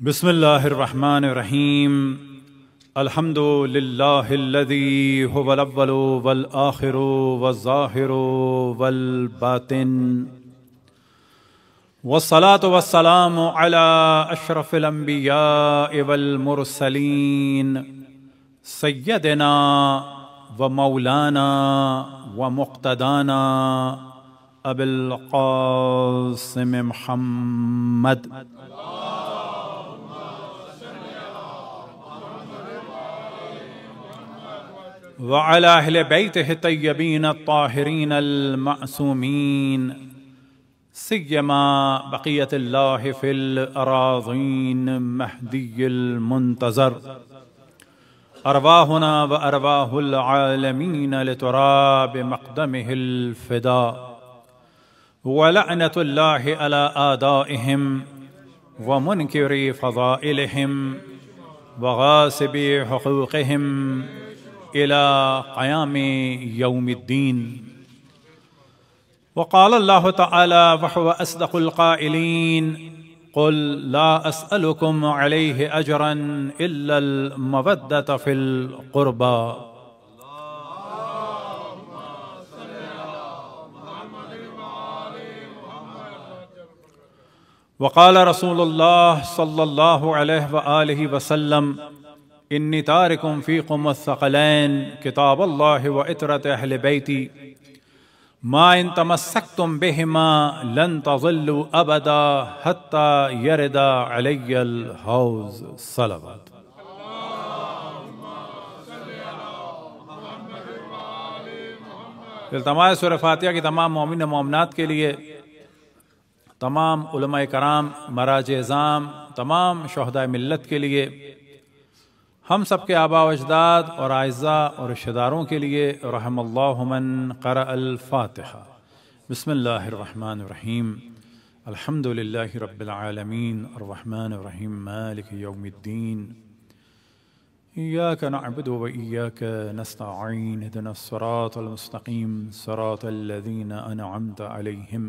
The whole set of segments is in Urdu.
بسم اللہ الرحمن الرحیم الحمد للہ الذی هو الاول والآخر والظاہر والباطن والصلاة والسلام علی اشرف الانبیاء والمرسلین سیدنا و مولانا و مقتدانا ابی القاسم محمد وعلى أهل بيته الطيبين الطاهرين المعصومين سيما بقية الله في الأراضين مهدي المنتظر أرواحنا وأرواح العالمين لتراب مقدمه الفداء ولعنة الله على أعدائهم ومنكر فضائلهم وغاصب حقوقهم إلى قيام يوم الدين. وقال الله تعالى وهو أصدق القائلين قل لا أسألكم عليه أجرا إلا المودة في القربى. وقال رسول الله صلى الله عليه وآله وسلم إني تارك فيكم الثقلين كتاب الله وإترة أهل بيتي ما إن تمسكتم بهما لن تضلوا أبدا حتى يرد علي الحوض. صلوات. التماس سورہ فاتحہ کی تمام مومن و مومنات کے لیے، تمام علماء کرام، مراجع اعظام، تمام شہداء ملت کے لیے، ہم سب کے آباء و اجداد اور اعزاء اور رشتہ داروں کے لیے، رحم اللہ من قرأ الفاتحہ. بسم اللہ الرحمن الرحیم الحمد للہ رب العالمین الرحمن الرحیم مالک یوم الدین ایاک نعبد و ایاک نستعین اهدنا الصراط المستقیم صراط الذین انعمت علیہم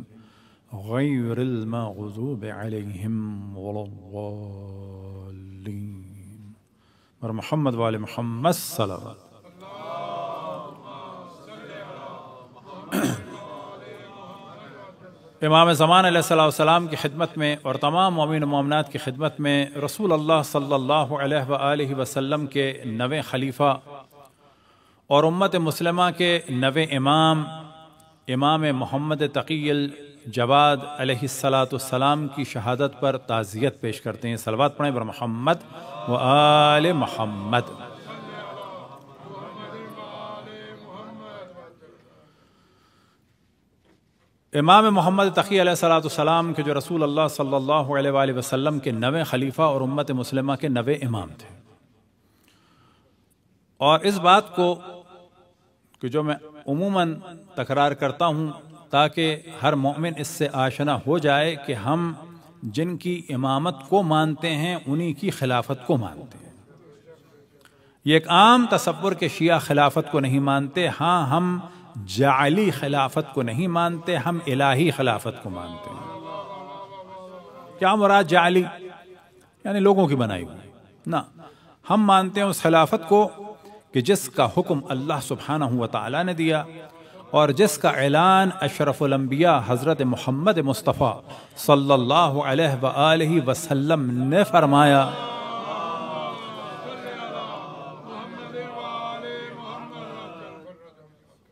غیر المغضوب علیہم ولا الضالین. اور محمد وآل محمد صلوات. امام زمان علیہ السلام کی خدمت میں اور تمام مومن و مومنات کی خدمت میں رسول اللہ صلی اللہ علیہ وآلہ وسلم کے نویں خلیفہ اور امت مسلمہ کے نویں امام، امام محمد تقی الجواد علیہ السلام کی شہادت پر تعزیت پیش کرتے ہیں. صلوات پڑھیں بر محمد و آل محمد. امام محمد تقی علیہ السلام کے جو رسول اللہ صلی اللہ علیہ وآلہ وسلم کے نویں خلیفہ اور امت مسلمہ کے نویں امام تھے. اور اس بات کو کہ جو میں عموماً تکرار کرتا ہوں تاکہ ہر مومن اس سے آشنا ہو جائے کہ ہم جن کی امامت کو مانتے ہیں انہی کی خلافت کو مانتے ہیں. یہ ایک عام تصور کہ شیعہ خلافت کو نہیں مانتے. ہاں، ہم جعلی خلافت کو نہیں مانتے، ہم الہی خلافت کو مانتے ہیں. کیا مراد جعلی؟ یعنی لوگوں کی بنائی ہوئی نہ. ہم مانتے ہیں اس خلافت کو کہ جس کا حکم اللہ سبحانہ و تعالی نے دیا اور جس کا اعلان اشرف الانبیاء حضرت محمد مصطفیٰ صلی اللہ علیہ وآلہ وسلم نے فرمایا.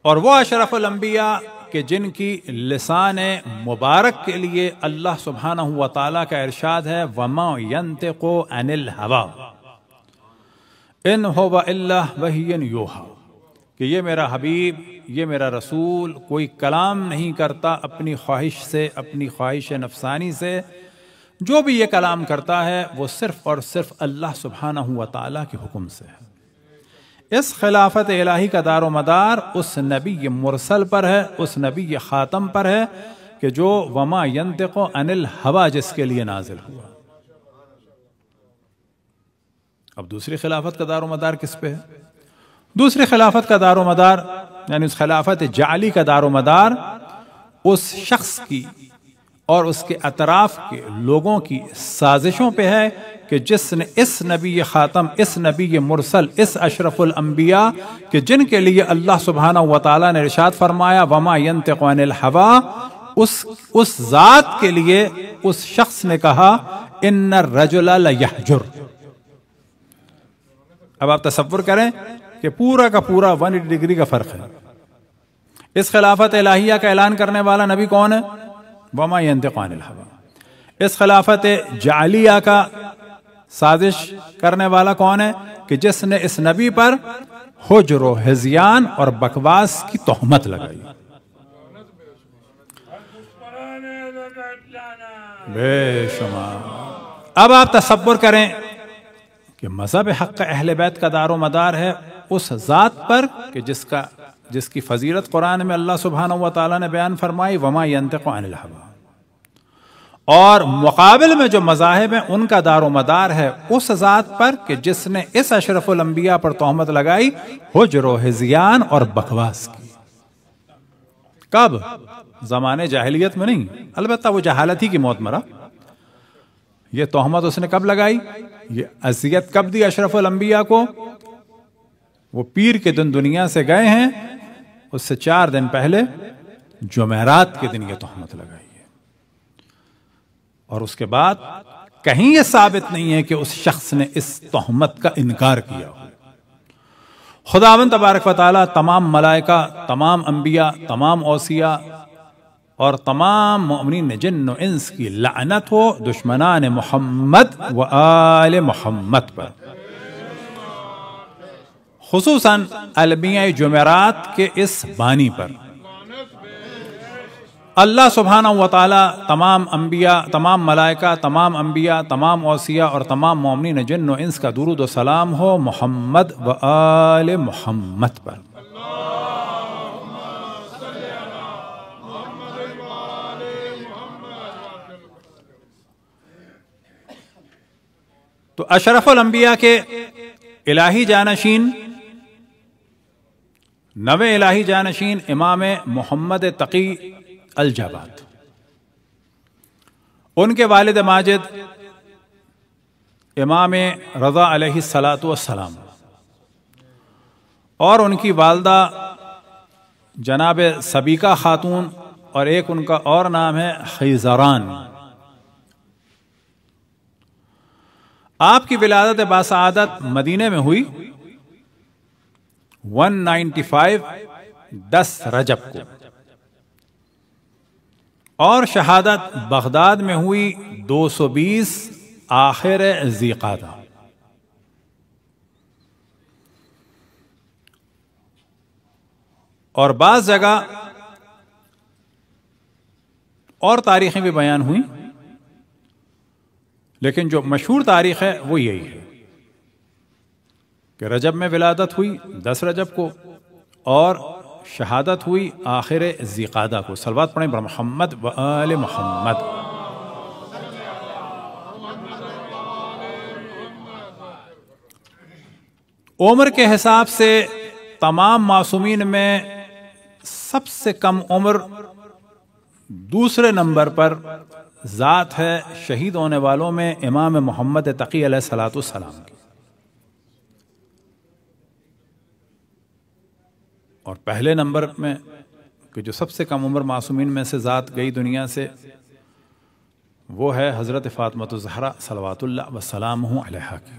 اور وہ اشرف الانبیاء کہ جن کی لسان مبارک کے لیے اللہ سبحانہ و تعالیٰ کا ارشاد ہے وَمَا يَنْتِقُ عَنِ الْهَوَىٰ إِنْ هُوَ إِلَّا وَحْيٌ يُوحَىٰ، کہ یہ میرا حبیب، یہ میرا رسول کوئی کلام نہیں کرتا اپنی خواہش سے، اپنی خواہش نفسانی سے. جو بھی یہ کلام کرتا ہے وہ صرف اور صرف اللہ سبحانہ و تعالیٰ کے حکم سے ہے. اس خلافت الہی کا دار و مدار اس نبی مرسل پر ہے، اس نبی خاتم پر ہے کہ جو وما ینطق عن الہویٰ جس کے لیے نازل ہوا. اب دوسری خلافت کا دار و مدار کس پہ ہے؟ دوسری خلافت کا دار و مدار یعنی اس خلافت جعلی کا دار و مدار اس شخص کی اور اس کے اطراف کے لوگوں کی سازشوں پہ ہے کہ کہ جس نے اس نبی خاتم، اس نبی مرسل، اس اشرف الانبیاء کہ جن کے لیے اللہ سبحانہ و تعالیٰ نے ارشاد فرمایا وما ينطق عن الهوى، اس ذات کے لیے اس شخص نے کہا ان الرجل لیحجر۔ اب آپ تصور کریں کہ پورا کا پورا 180 ڈگری کا فرق ہے۔ اس خلافت الہیہ کا اعلان کرنے والا نبی کون ہے؟ وما ينطق عن الهوى۔ اس خلافت جعلیہ کا سازش کرنے والا کون ہے؟ کہ جس نے اس نبی پر حجر و ہذیان اور بکواس کی تہمت لگائی۔ بے شمار۔ اب آپ تصور کریں کہ مذہب حق اہل بیت کا دار و مدار ہے اس ذات پر کہ جس کی فضیلت قرآن میں اللہ سبحانہ و تعالیٰ نے بیان فرمائی وما ينطق عن الهوى، اور مقابل میں جو مذاہب ہیں ان کا دار و مدار ہے اس ذات پر کہ جس نے اس اشرف الانبیاء پر تہمت لگائی حجر و ہذیان اور بکواس کی۔ کب؟ زمانے جاہلیت میں نہیں، البتہ وہ جہالت ہی کی موت مرا۔ یہ تہمت اس نے کب لگائی؟ یہ اذیت کب دی اشرف الانبیاء کو؟ وہ پیر کے دن دنیا سے گئے ہیں، اس سے 4 دن پہلے جمعرات کے دن یہ تہمت لگائی ہے، اور اس کے بعد کہیں یہ ثابت نہیں ہے کہ اس شخص نے اس تہمت کا انکار کیا ہو۔ خداوند تبارک و تعالی تمام ملائکہ، تمام انبیاء، تمام اوصیاء اور تمام مؤمنین جن و انس کی لعنت ہو دشمنان محمد و آل محمد پر، خصوصاً المیہ جمعرات کے اس بانی پر۔ اللہ سبحانہ و تعالی تمام انبیاء، تمام ملائکہ، تمام انبیاء، تمام اوصیاء اور تمام مومنین جن و انس کا درود و سلام ہو محمد و آل محمد پر۔ تو اشرف الانبیاء کے الہی جانشین، نوے الہی جانشین امام محمد تقی الجواد، ان کے والد ماجد امام رضا علیہ السلام، اور ان کی والدہ جناب سبیکہ خاتون، اور ایک ان کا اور نام ہے خیزران۔ آپ کی ولادت باسعادت مدینے میں ہوئی 195 10 رجب کو، اور شہادت بغداد میں ہوئی 220 آخر ذی قعدہ۔ اور بعض جگہ اور تاریخیں بھی بیان ہوئیں، لیکن جو مشہور تاریخ ہے وہ یہی ہے کہ رجب میں ولادت ہوئی 10 رجب کو، اور شہادت ہوئی آخر ذی قعدہ کو۔ صلوات پڑھیں بر محمد و آل محمد۔ عمر کے حساب سے تمام معصومین میں سب سے کم عمر دوسرے نمبر پر ذات ہے شہید ہونے والوں میں امام محمد تقی علیہ السلام کی، اور پہلے نمبر میں کہ جو سب سے کم عمر معصومین میں سے ذات گئی دنیا سے وہ ہے حضرت فاطمہ الزہرا صلوات اللہ وسلامہ علیہا کی۔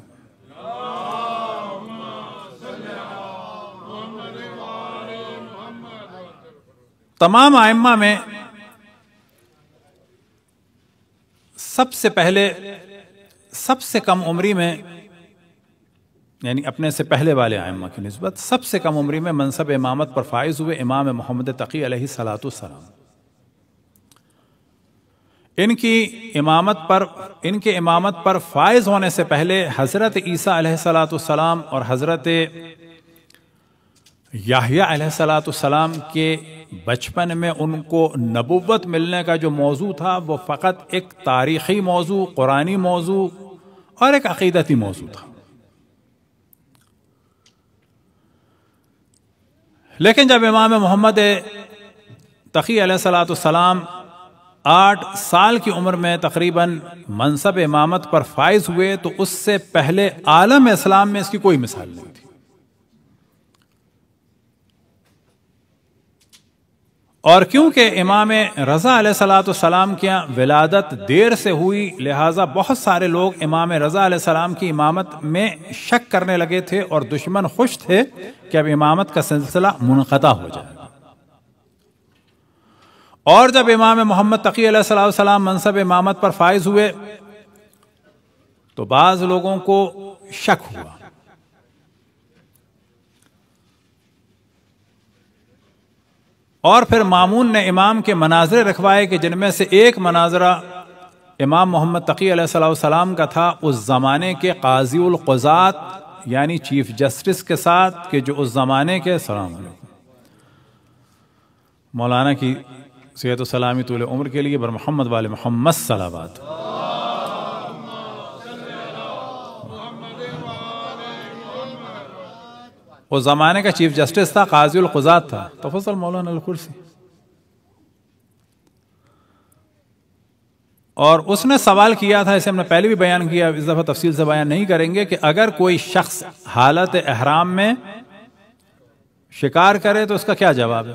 تمام ائمہ میں سب سے پہلے سب سے کم عمری میں، یعنی اپنے سے پہلے والے ائمہ کی نسبت سب سے کم عمری میں منصب امامت پر فائز ہوئے امام محمد تقی علیہ السلام۔ ان کے امامت پر فائز ہونے سے پہلے حضرت عیسیٰ علیہ السلام اور حضرت یحییٰ علیہ السلام کے بچپن میں ان کو نبوت ملنے کا جو موضوع تھا وہ فقط ایک تاریخی موضوع، قرآنی موضوع اور ایک عقیدتی موضوع تھا۔ لیکن جب امام محمد تقی علیہ السلام 8 سال کی عمر میں تقریباً منصب امامت پر فائز ہوئے تو اس سے پہلے عالم اسلام میں اس کی کوئی مثال نہیں تھی. اور کیونکہ امام رضا علیہ الصلوۃ والسلام کی ولادت دیر سے ہوئی، لہٰذا بہت سارے لوگ امام رضا علیہ السلام کی امامت میں شک کرنے لگے تھے اور دشمن خوش تھے کہ اب امامت کا سلسلہ منقطع ہو جائے گا. اور جب امام محمد تقی علیہ السلام منصب امامت پر فائز ہوئے تو بعض لوگوں کو شک ہوا. اور پھر مامون نے امام کے مناظرے رکھوائے کہ جن میں سے ایک مناظرہ امام محمد تقی علیہ السلام کا تھا اس زمانے کے قاضی القضات یعنی چیف جسٹس کے ساتھ، کہ جو اس زمانے کے السلام علیکم مولانا کی صحت و سلامی طول عمر کے لیے بر محمد وال محمد صلوات. اس زمانے کا چیف جسٹس تھا، قاضی القضات تھا. تفضل مولانا الکرسی. اور اس نے سوال کیا تھا، اسے ہم نے پہلے بھی بیان کیا، اس دفعہ تفصیل سے بیان نہیں کریں گے، کہ اگر کوئی شخص حالت احرام میں شکار کرے تو اس کا کیا جواب ہے؟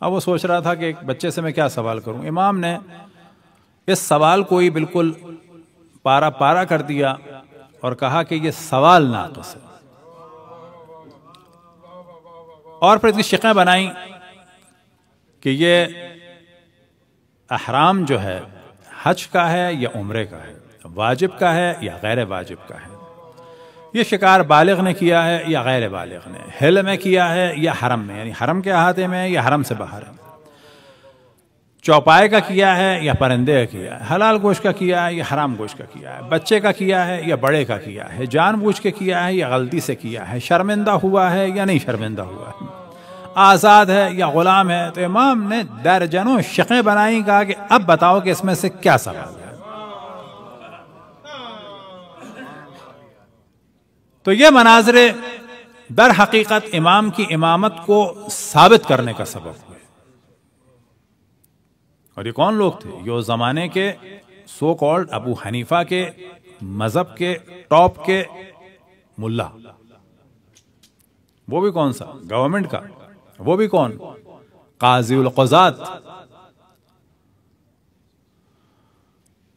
اب وہ سوچ رہا تھا کہ ایک بچے سے میں کیا سوال کروں. امام نے اس سوال کو ہی بالکل پارا پارا کر دیا اور کہا کہ یہ سوال ناقص ہے. اور پھر اس کی شقیں بنائیں کہ یہ احرام جو ہے حج کا ہے یا عمرے کا ہے، واجب کا ہے یا غیر واجب کا ہے، یہ شکار بالغ نے کیا ہے یا غیر بالغ نے، حل میں کیا ہے یا حرم میں، یعنی حرم کے احاطے میں یا حرم سے باہر ہے، چوپائے کا کیا ہے یا پرندے کا کیا ہے، حلال گوشت کا کیا ہے یا حرام گوشت کا کیا ہے، بچے کا کیا ہے یا بڑے کا کیا ہے، جان بوجھ کے کیا ہے یا غلطی سے کیا ہے، شرمندہ ہوا ہے یا نہیں شرمندہ ہوا ہے، آزاد ہے یا غلام ہے. تو امام نے درجنوں شقیں بنائیں، کہا کہ اب بتاؤ کہ اس میں سے کیا سوال ہے. تو یہ مناظرے در حقیقت امام کی امامت کو ثابت کرنے کا سبب ہوئے. اور یہ کون لوگ تھے؟ یہ اس زمانے کے سو کالڈ ابو حنیفہ کے مذہب کے ٹاپ کے ملا. وہ بھی کون سا؟ گورنمنٹ کا. وہ بھی کون؟ قاضی القضات.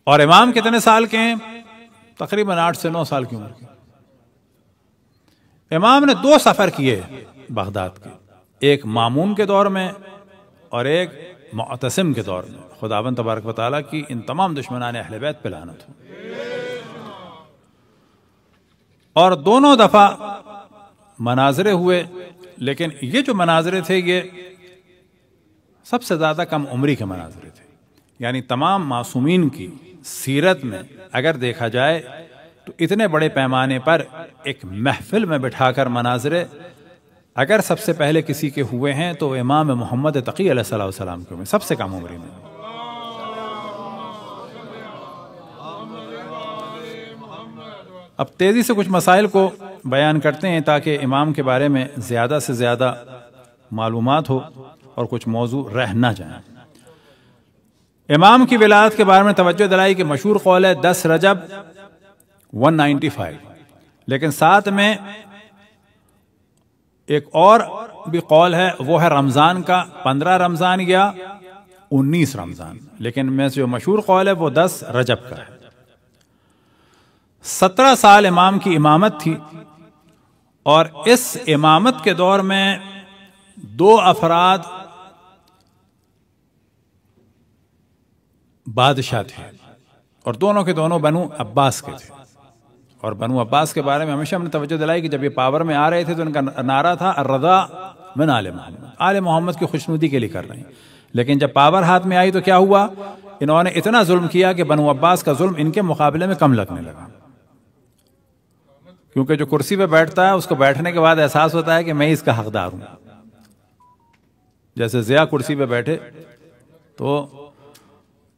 اور امام کتنے سال کے ہیں؟ تقریباً 8 سے 9 سال کی عمر کے. امام نے 2 سفر کیے بغداد کے، ایک مامون کے دور میں اور ایک معتصم کے دور میں. خداوند تبارک و تعالیٰ کی ان تمام دشمنان اہل بیت پہ لعنت ہو. اور دونوں دفعہ مناظرے ہوئے، لیکن یہ جو مناظرے تھے یہ سب سے زیادہ کم عمری کے مناظرے تھے. یعنی تمام معصومین کی سیرت میں اگر دیکھا جائے تو اتنے بڑے پیمانے پر ایک محفل میں بٹھا کر مناظرے اگر سب سے پہلے کسی کے ہوئے ہیں تو امام محمد تقی علیہ السلام کے ہوئے، سب سے کم عمری میں. اب تیزی سے کچھ مسائل کو بیان کرتے ہیں تاکہ امام کے بارے میں زیادہ سے زیادہ معلومات ہو اور کچھ موضوع رہ نہ جائیں. امام کی ولادت کے بارے میں توجہ دلائی کہ مشہور قول ہے 10 رجب 195، لیکن ساتھ میں ایک اور بھی قول ہے، وہ ہے رمضان کا 15 رمضان یا 19 رمضان، لیکن میں سے جو مشہور قول ہے وہ 10 رجب کا ہے. 17 سال امام کی امامت تھی، اور اس امامت کے دور میں 2 افراد بادشاہ تھے، اور دونوں کے دونوں بنو عباس کے تھے. اور بنو عباس کے بارے میں ہمیشہ ہم نے توجہ دلائی کہ جب یہ پاور میں آ رہے تھے تو ان کا نعرہ تھا الرضا من آل محمد، آل محمد کی خوشنودی کے لیے کر رہے ہیں. لیکن جب پاور ہاتھ میں آئی تو کیا ہوا؟ انہوں نے اتنا ظلم کیا کہ بنو عباس کا ظلم ان کے مقابلے میں کم لگنے لگا. کیونکہ جو کرسی پہ بیٹھتا ہے اس کو بیٹھنے کے بعد احساس ہوتا ہے کہ میں اس کا حقدار ہوں. جیسے ضیاء کرسی پہ بیٹھے تو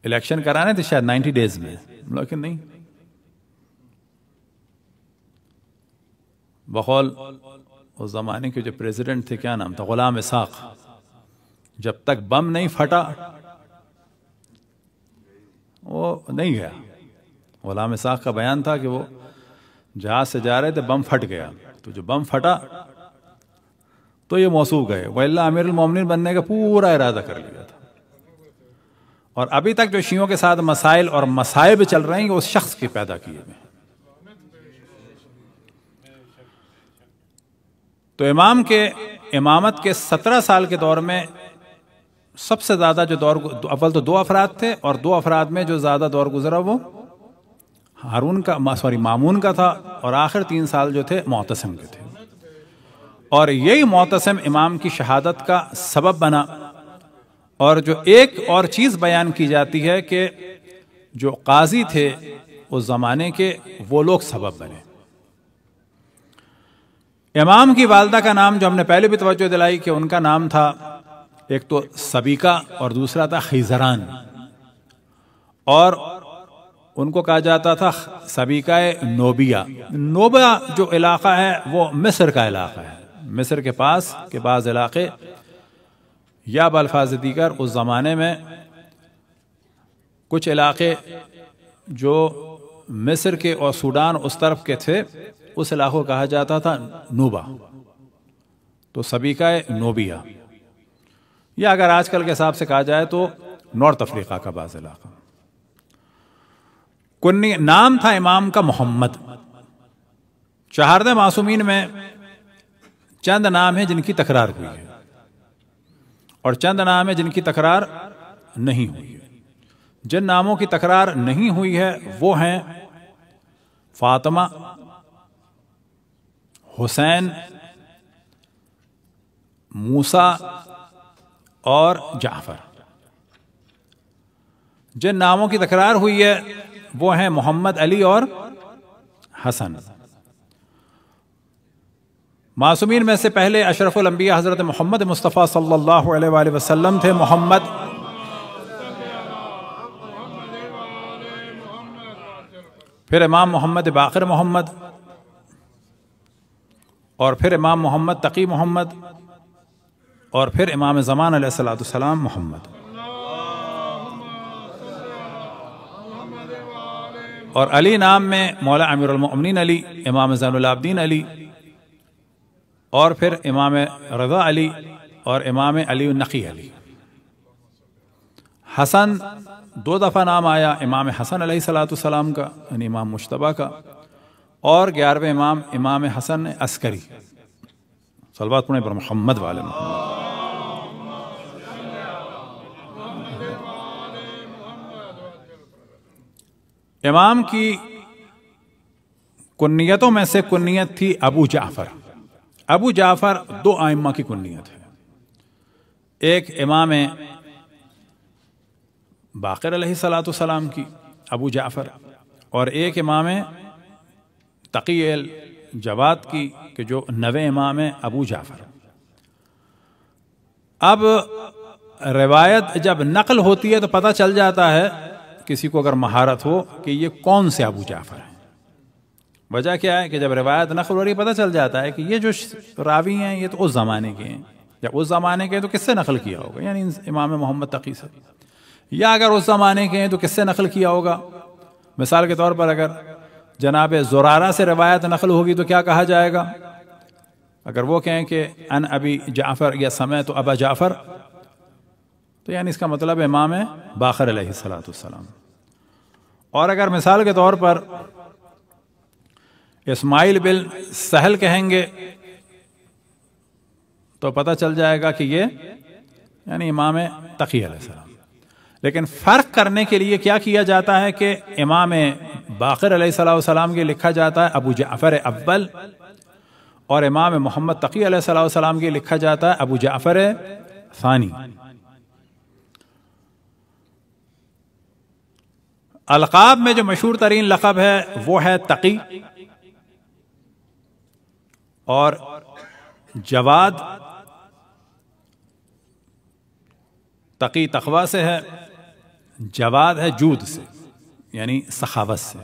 الیکشن کرانے تھے شاید 90 ڈیز میں، لیکن نہیں. بقول اس زمانے کے جو پریزیڈنٹ تھے، کیا نام تھا، غلام اسحاق، جب تک بم نہیں پھٹا وہ نہیں گیا. غلام اسحاق کا بیان تھا کہ وہ جہاز سے جا رہے تھے، بم پھٹ گیا، تو جو بم پھٹا تو یہ موصوف گئے، وَإِلَّا امیر المومنین بننے کا پورا ارادہ کر لیا تھا. اور ابھی تک جو شیعوں کے ساتھ مسائل اور مصائب چل رہے ہیں، اس شخص کے پیدا کیے ہوئے. تو امام کے امامت کے 17 سال کے دور میں سب سے زیادہ جو دور، اول تو 2 افراد تھے، اور 2 افراد میں جو زیادہ دور گزرا وہ مامون کا تھا، اور آخر 3 سال جو تھے معتصم کے تھے. اور یہی معتصم امام کی شہادت کا سبب بنا. اور جو ایک اور چیز بیان کی جاتی ہے کہ جو قاضی تھے اس زمانے کے، وہ لوگ سبب بنے. امام کی والدہ کا نام جو ہم نے پہلے بھی توجہ دلائی کہ ان کا نام تھا ایک تو سبیکہ اور دوسرا تھا خیزران، اور ان کو کہا جاتا تھا سبیکہ نوبیہ. نوبہ جو علاقہ ہے وہ مصر کا علاقہ ہے، مصر کے پاس کے بعض علاقے، یا بالفاظ دیگر اس زمانے میں کچھ علاقے جو مصر کے اور سوڈان اس طرف کے تھے، اس علاقوں کو کہا جاتا تھا نوبہ. تو سبیکہ نوبیہ، یا اگر آج کل کے حساب سے کہا جائے تو نارتھ افریقہ کا بعض علاقہ. نام تھا امام کا محمد. 14 معصومین میں چند نام ہیں جن کی تکرار ہوئی ہے، اور چند نام ہیں جن کی تکرار نہیں ہوئی ہے. جن ناموں کی تکرار نہیں ہوئی ہے وہ ہیں فاطمہ، حسین، موسیٰ اور جعفر. جن ناموں کی تکرار ہوئی ہے وہ ہیں محمد، علی اور حسن. معصومین میں سے پہلے اشرف الانبیاء حضرت محمد مصطفیٰ صلی اللہ علیہ وآلہ وسلم تھے. محمد، پھر امام محمد باقر محمد، اور پھر امام محمد تقی محمد، اور پھر امام زمان علیہ السلام محمد. اور علی نام میں مولا امیر المؤمنین علی، امام زین العابدین علی، اور پھر امام رضا علی، اور امام علی النقی علی. حسن 2 دفعہ نام آیا، امام حسن علیہ السلام کا، یعنی امام مجتبیٰ کا، اور 11ویں امام امام حسن عسکری. صلوات پڑھیں پر محمد والے محمد. امام کی کنیتوں میں سے کنیت تھی ابو جعفر. ابو جعفر 2 ائمہ کی کنیت ہے، ایک امام باقر علیہ السلام کی ابو جعفر، اور ایک امام تقی الجواد کی کہ جو 9ویں امام ہے ابو جعفر. اب روایت جب نقل ہوتی ہے تو پتہ چل جاتا ہے کسی کو اگر مہارت ہو کہ یہ کون سے ابو جعفر ہیں. وجہ کیا ہے کہ جب روایت نقل ہو رہی پتہ چل جاتا ہے کہ یہ جو راوی ہیں یہ تو اس زمانے کے ہیں، یا اس زمانے کے تو کس سے نقل کیا ہوگا، یعنی امام محمد تقی سے. یا اگر اس زمانے کے ہیں تو کس سے نقل کیا ہوگا. مثال کے طور پر اگر جناب زرارہ سے روایت نقل ہوگی تو کیا کہا جائے گا؟ اگر وہ کہیں کہ ان ابی جعفر یا سمعت ابا جعفر، تو یعنی اس کا مطلب امام باقر علیہ السلام. اور اگر مثال کے طور پر اسماعیل بن سہل کہیں گے تو پتہ چل جائے گا کہ یہ یعنی امام تقی علیہ السلام. لیکن فرق کرنے کے لیے کیا کیا جاتا ہے کہ امام باقر علیہ السلام کے لکھا جاتا ہے ابو جعفر اول، اور امام محمد تقی علیہ السلام کے لکھا جاتا ہے ابو جعفر ثانی. القاب میں جو مشہور ترین لقب ہے وہ ہے تقی، اور جواد تقی تقوی سے ہے، جواد ہے جود سے یعنی سخاوت سے.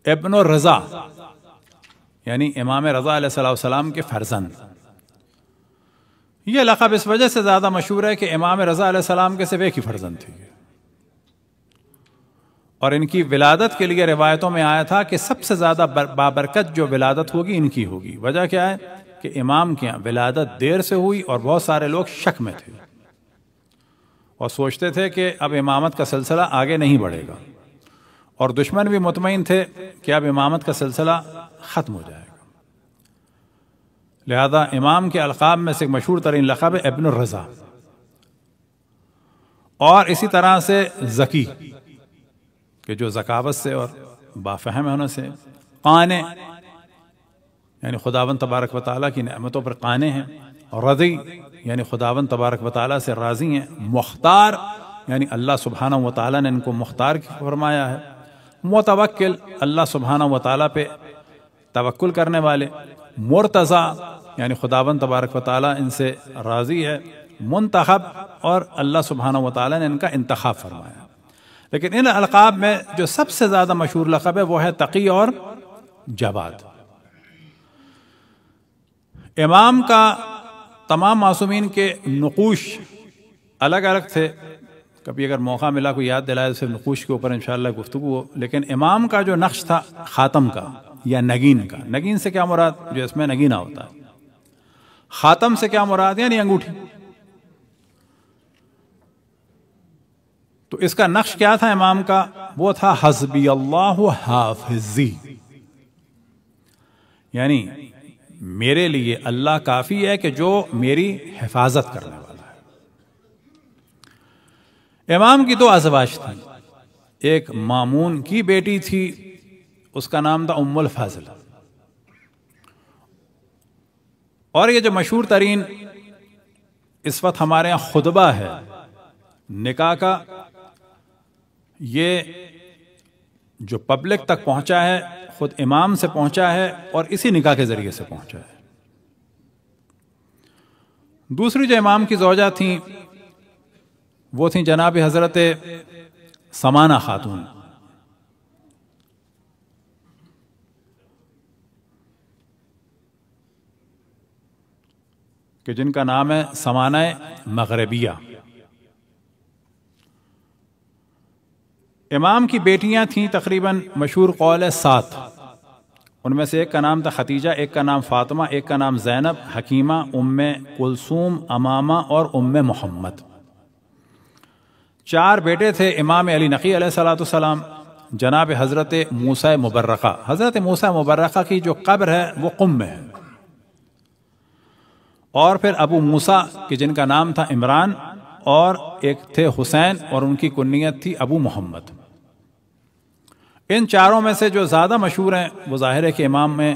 ابن الرضا یعنی امام رضا علیہ السلام کے فرزند، یہ لقب اس وجہ سے زیادہ مشہور ہے کہ امام رضا علیہ السلام کے صرف ایک ہی فرزند تھے، اور ان کی ولادت کے لیے روایتوں میں آیا تھا کہ سب سے زیادہ بابرکت جو ولادت ہوگی ان کی ہوگی۔ وجہ کیا ہے کہ امام کے یہاں ولادت دیر سے ہوئی اور بہت سارے لوگ شک میں تھے اور سوچتے تھے کہ اب امامت کا سلسلہ آگے نہیں بڑھے گا، اور دشمن بھی مطمئن تھے کہ اب امامت کا سلسلہ ختم ہو جائے گا۔ لہذا امام کے القاب میں سے ایک مشہور ترین لقب ہے ابن الرضا، اور اسی طرح سے ذکی کہ جو ذکاوت سے اور بافہم ہونے سے، قانع یعنی خداوند تبارک و تعالیٰ کی نعمتوں پر قانع ہیں، اور رضی یعنی خداوند تبارک و تعالیٰ سے راضی ہیں، مختار یعنی اللہ سبحانہ و تعالیٰ نے ان کو مختار فرمایا ہے، متوکل اللہ سبحانہ و تعالیٰ پہ توکل کرنے والے، مرتضی یعنی خداوند تبارک و تعالیٰ ان سے راضی ہے، منتخب اور اللہ سبحانہ و تعالیٰ نے ان کا انتخاب فرمایا۔ لیکن ان القاب میں جو سب سے زیادہ مشہور لقب ہے وہ ہے تقی اور جواد۔ امام کا تمام معصومین کے نقوش الگ الگ تھے، کبھی اگر موقع ملا کوئی یاد دلائے تو نقوش کے اوپر انشاءاللہ گفتگو ہو، لیکن امام کا جو نقش تھا خاتم کا یا نگین کا، نگین سے کیا مراد؟ جو اس میں نگینہ ہوتا ہے۔ خاتم سے کیا مراد؟ یعنی انگوٹھی۔ تو اس کا نقش کیا تھا امام کا؟ وہ تھا حسبی اللہ حافظی، یعنی میرے لیے اللہ کافی ہے کہ جو میری حفاظت کرنے والا ہے۔ امام کی دو ازواج تھیں، ایک مامون کی بیٹی تھی، اس کا نام تھا ام الفضل، اور یہ جو مشہور ترین اس وقت ہمارے یہاں خطبہ ہے نکاح کا، یہ جو پبلک تک پہنچا ہے خود امام سے پہنچا ہے اور اسی نکاح کے ذریعے سے پہنچا ہے۔ دوسری جو امام کی زوجہ تھیں وہ تھیں جناب حضرت سمانہ خاتون، کہ جن کا نام ہے سمانہ مغربیہ۔ امام کی بیٹیاں تھیں تقریباً مشہور قول ہے 7، ان میں سے ایک کا نام تھا ختیجہ، ایک کا نام فاطمہ، ایک کا نام زینب، حکیمہ، ام کلثوم، امامہ اور ام محمد۔ 4 بیٹے تھے امام علی نقی علیہ السلام، جناب حضرت موسیٰ مبرقہ۔ حضرت موسیٰ مبرقہ کی جو قبر ہے وہ قم میں ہے، اور پھر ابو موسیٰ کہ جن کا نام تھا عمران، اور ایک تھے حسین اور ان کی کنیت تھی ابو محمد۔ ان 4 میں سے جو زیادہ مشہور ہیں وہ ظاہر ہے کہ امام میں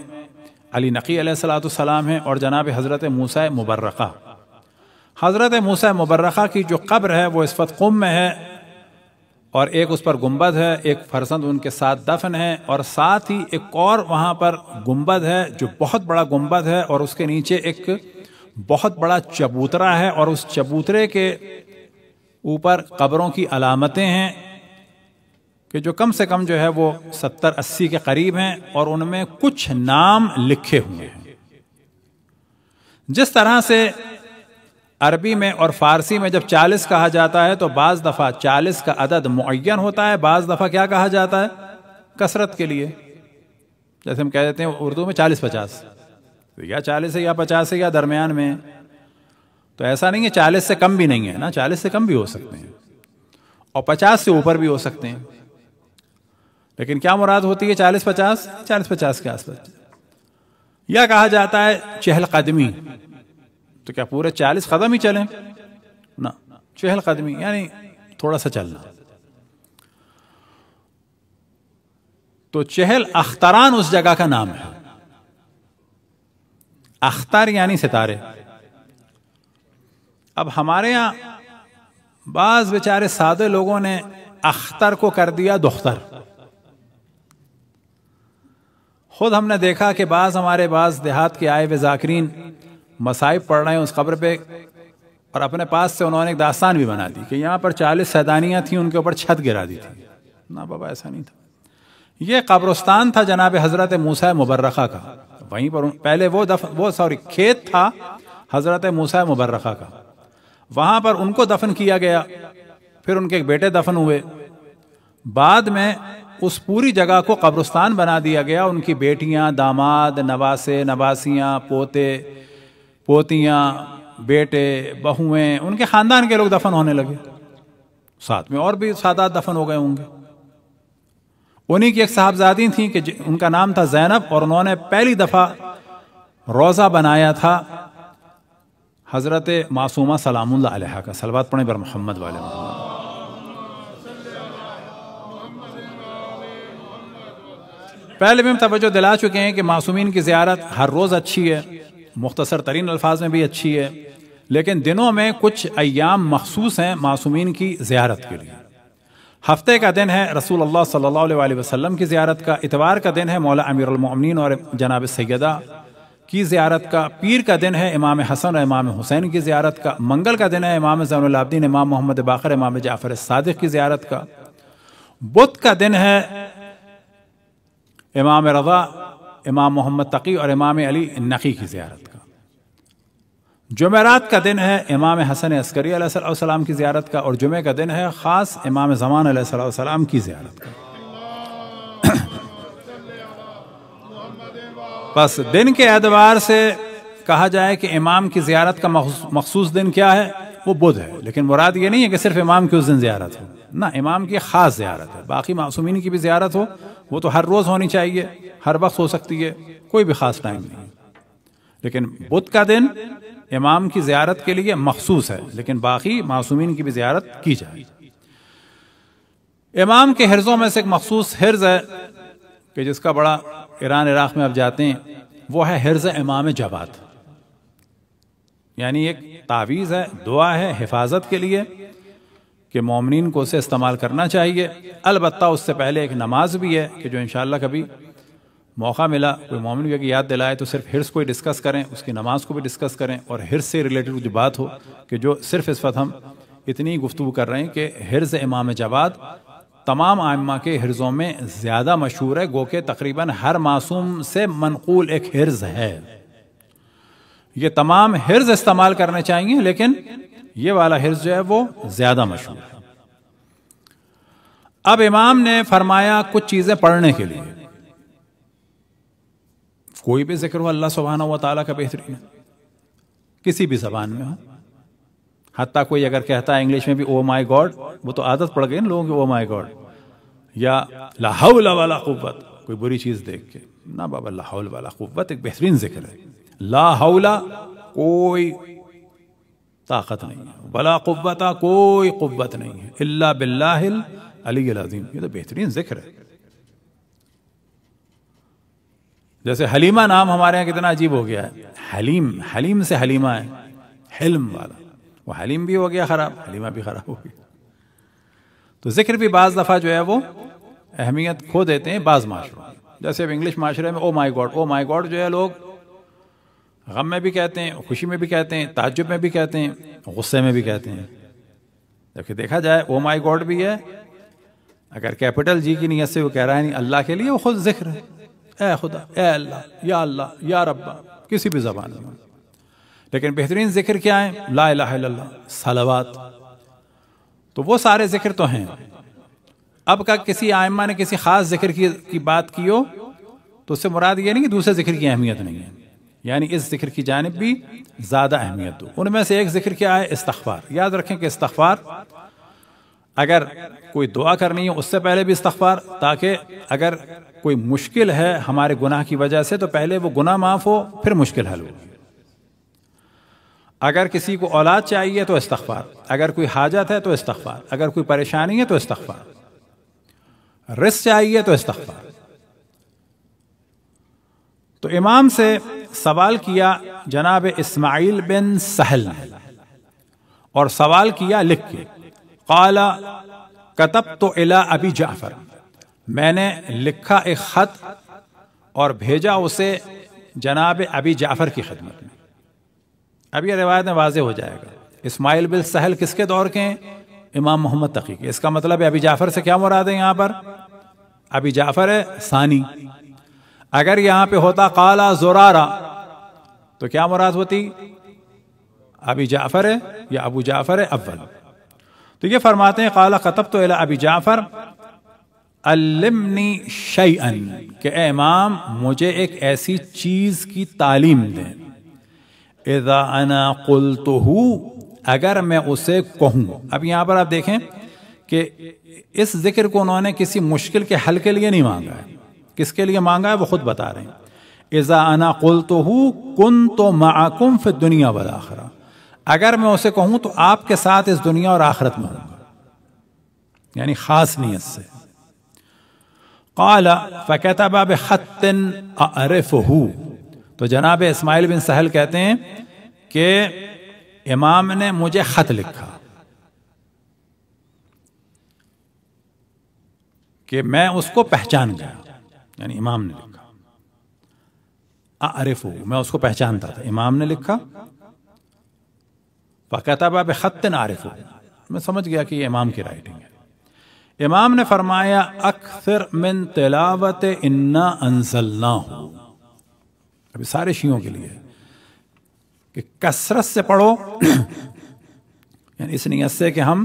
علی نقی علیہ السلام ہیں اور جناب حضرت موسیٰ مبرقہ۔ حضرت موسیٰ مبرقہ کی جو قبر ہے وہ اس وقت قم میں ہے، اور ایک اس پر گنبد ہے، ایک فرزند ان کے ساتھ دفن ہے، اور ساتھ ہی ایک اور وہاں پر گنبد ہے جو بہت بڑا گنبد ہے، اور اس کے نیچے ایک بہت بڑا چبوترا ہے، اور اس چبوترے کے اوپر قبروں کی علامتیں ہیں کہ جو کم سے کم جو ہے وہ 70-80 کے قریب ہیں، اور ان میں کچھ نام لکھے ہوئے ہیں۔ جس طرح سے عربی میں اور فارسی میں جب 40 کہا جاتا ہے تو بعض دفعہ 40 کا عدد معین ہوتا ہے، بعض دفعہ کیا کہا جاتا ہے؟ کثرت کے لیے، جیسے ہم کہہ دیتے ہیں اردو میں 40-50، یا 40 ہے یا 50 ہے یا درمیان میں، تو ایسا نہیں ہے 40 سے کم بھی نہیں ہے نا، 40 سے کم بھی ہو سکتے ہیں اور 50 سے اوپر بھی ہو سکتے ہیں، لیکن کیا مراد ہوتی ہے 40-50؟ 40-50 کے آس پاس۔ یا کہا جاتا ہے 40 قدمی، تو کیا پورے 40 قدم ہی چلیں؟ نہ، 40 قدمی یعنی تھوڑا سا چلنا۔ تو 40 اختران اس جگہ کا نام ہے، اختر یعنی ستارے۔ اب ہمارے ہاں بعض بیچارے سادے لوگوں نے اختر کو کر دیا دختر۔ خود ہم نے دیکھا کہ ہمارے بعض دیہات کے آئے ہوئے ذاکرین مصائب پڑھ رہے ہیں اس قبر پہ، اور اپنے پاس سے انہوں نے ایک داستان بھی بنا دی کہ یہاں پر 40 سیدانیاں تھیں، ان کے اوپر چھت گرا دی تھی۔ نہ بابا، ایسا نہیں تھا۔ یہ قبرستان تھا جناب حضرت موسیٰ مبرقہ کا، وہیں پر پہلے وہ کھیت تھا حضرت موسیٰ مبرخہ کا، وہاں پر ان کو دفن کیا گیا، پھر ان کے ایک بیٹے دفن ہوئے، بعد میں اس پوری جگہ کو قبرستان بنا دیا گیا، ان کی بیٹیاں، داماد، نواسے، نواسیاں، پوتے، پوتیاں، بیٹے، بہویں، ان کے خاندان کے لوگ دفن ہونے لگے، ساتھ میں اور بھی سادات دفن ہو گئے ہوں گے۔ انہی کی ایک صاحبزادی تھیں کہ ان کا نام تھا زینب، اور انہوں نے پہلی دفعہ روضہ بنایا تھا حضرت معصومہ سلام اللہ علیہا کا۔ صلوات پڑھیں بر محمد والے محمد۔ پہلے بھی ہم توجہ دلا چکے ہیں کہ معصومین کی زیارت ہر روز اچھی ہے، مختصر ترین الفاظ میں بھی اچھی ہے، لیکن دنوں میں کچھ ایام مخصوص ہیں معصومین کی زیارت کے لیے۔ ہفتے کا دن ہے رسول اللہ صلی اللہ علیہ وآلہ وسلم کی زیارت کا، اتوار کا دن ہے مولا امیر المؤمنین اور جناب سیدہ کی زیارت کا، پیر کا دن ہے امام حسن اور امام حسین کی زیارت کا، منگل کا دن ہے امام زین العابدین امام محمد باقر امام جعفر الصادق کی زیارت کا، بدھ کا دن ہے امام رضا امام محمد تقی اور امام علی نقی کی زیارت کا، جمعرات کا دن ہے امام حسن عسکری علیہ السلام کی زیارت کا، اور جمعہ کا دن ہے خاص امام زمان علیہ السلام کی زیارت کا۔ بس دن کے اعتبار سے کہا جائے کہ امام کی زیارت کا مخصوص دن کیا ہے، وہ بدھ ہے، لیکن مراد یہ نہیں ہے کہ صرف امام کی اس دن زیارت ہو، نہ، امام کی خاص زیارت ہے، باقی معصومین کی بھی زیارت ہو، وہ تو ہر روز ہونی چاہیے، ہر وقت ہو سکتی ہے، کوئی بھی خاص ٹائم نہیں، لیکن بدھ کا دن امام کی زیارت کے لیے مخصوص ہے، لیکن باقی معصومین کی بھی زیارت کی جائے۔ امام کے حرزوں میں سے ایک مخصوص حرز ہے کہ جس کا بڑا ایران عراق میں اب جاتے ہیں، وہ ہے حرز امام جواد، یعنی ایک تعویذ ہے، دعا ہے حفاظت کے لیے کہ مومنین کو اسے استعمال کرنا چاہیے۔ البتہ اس سے پہلے ایک نماز بھی ہے کہ جو انشاءاللہ کبھی موقع ملا کوئی مومن بھی یاد دلائے تو صرف حرز کو ہی ڈسکس کریں، اس کی نماز کو بھی ڈسکس کریں، اور حرز سے ریلیٹڈ جو بات ہو کہ جو صرف اس وقت ہم اتنی گفتگو کر رہے ہیں کہ حرز امام جواد تمام ائمہ کے حرزوں میں زیادہ مشہور ہے، گو کہ تقریباً ہر معصوم سے منقول ایک حرز ہے۔ یہ تمام حرز استعمال کرنے چاہیے، لیکن یہ والا حرز جو ہے وہ زیادہ مشہور ہے۔ اب امام نے فرمایا کچھ چیزیں پڑھنے کے لیے، کوئی بھی ذکر ہو اللہ سبحانہ و تعالیٰ کا بہترین، کسی بھی زبان میں ہو، حتیٰ کوئی اگر کہتا ہے انگلش میں بھی او مائی گاڈ، وہ تو عادت پڑ گئی نا لوگوں کی او مائی گاڈ، یا لا حول ولا قوت، کوئی بری چیز دیکھ کے، نہ بابا لا حول ولا قوت ایک بہترین ذکر ہے، لا حول کوئی طاقت نہیں ہے، ولا قوت کوئی قوت نہیں ہے، الا باللہ العلی العظیم، یہ تو بہترین ذکر ہے۔ جیسے حلیمہ نام ہمارے یہاں کتنا عجیب ہو گیا ہے، حلیم، حلیم سے حلیمہ ہے، حلم والا، وہ حلیم بھی ہو گیا خراب، حلیمہ بھی خراب ہو گیا۔ تو ذکر بھی بعض دفعہ جو ہے وہ اہمیت کھو دیتے ہیں بعض معاشروں میں، جیسے اب انگلش معاشرے میں او مائی گاڈ جو ہے لوگ غم میں بھی کہتے ہیں، خوشی میں بھی کہتے ہیں، تعجب میں بھی کہتے ہیں، غصے میں بھی کہتے ہیں، جبکہ دیکھا جائے او مائی گاڈ بھی ہے، اگر کیپٹل جی کی نیت سے وہ کہہ رہا ہے نہیں اللہ کے لیے، وہ خود ذکر ہے، اے خدا، اے اللہ، یا رب، کسی بھی زبان میں۔ لیکن بہترین ذکر کیا ہے؟ لا الہ الا اللہ، صلوات۔ تو وہ سارے ذکر تو ہیں۔ اب کا کسی ائمہ نے کسی خاص ذکر کی بات کی ہو تو اس سے مراد یہ نہیں کہ دوسرے ذکر کی اہمیت نہیں ہے، یعنی اس ذکر کی جانب بھی زیادہ اہمیت دو۔ ان میں سے ایک ذکر کیا ہے؟ استغفار۔ یاد رکھیں کہ استغفار اگر کوئی دعا کرنی ہے اس سے پہلے بھی استغفار، تاکہ اگر کوئی مشکل ہے ہمارے گناہ کی وجہ سے تو پہلے وہ گناہ معاف ہو، پھر مشکل حل ہو۔ اگر کسی کو اولاد چاہیے تو استغفار، اگر کوئی حاجت ہے تو استغفار، اگر کوئی پریشانی ہے تو استغفار، رزق چاہیے تو استغفار۔ تو امام سے سوال کیا جناب اسماعیل بن سہل نے، اور سوال کیا لکھ کے، قال کتبت الی ابی جعفر، میں نے لکھا ایک خط اور بھیجا اسے جناب ابی جعفر کی خدمت میں۔ اب یہ روایت میں واضح ہو جائے گا اسماعیل بن سہل کس کے دور کے ہیں؟ امام محمد تقی کے۔ اس کا مطلب ہے ابی جعفر سے کیا مراد ہے یہاں پر؟ ابی جعفر ہے ثانی۔ اگر یہاں پہ ہوتا قال زرارہ تو کیا مراد ہوتی؟ ابی جعفر ہے یا ابو جعفر اول. تو یہ فرماتے ہیں قال كتبت الى ابی جعفر علمنی شیئا، کہ اے امام مجھے ایک ایسی چیز کی تعلیم دیں، اذا انا قلتہ، اگر میں اسے کہوں. اب یہاں پر آپ دیکھیں کہ اس ذکر کو انہوں نے کسی مشکل کے حل کے لیے نہیں مانگا ہے. کس کے لیے مانگا ہے وہ خود بتا رہے ہیں. اذا انا قلتہ کنت معکم فی الدنیا والآخرہ، اگر میں اسے کہوں تو آپ کے ساتھ اس دنیا اور آخرت میں ہوں گا، یعنی خاص نیت سے. قال فكتب بخط اعرفه، تو جناب اسماعیل بن سہل کہتے ہیں کہ امام نے مجھے خط لکھا کہ میں اس کو پہچان گیا، یعنی امام نے لکھا. اعرفه، میں اس کو پہچانتا تھا، امام نے لکھا. فكتب بخط اعرفه، میں سمجھ گیا کہ یہ امام کی رائٹنگ ہے. امام نے فرمایا اکثر من تلاوت انا انزلناہ، ابھی سارے شیعوں کے لیے کہ کثرت سے پڑھو، یعنی اس نیت سے کہ ہم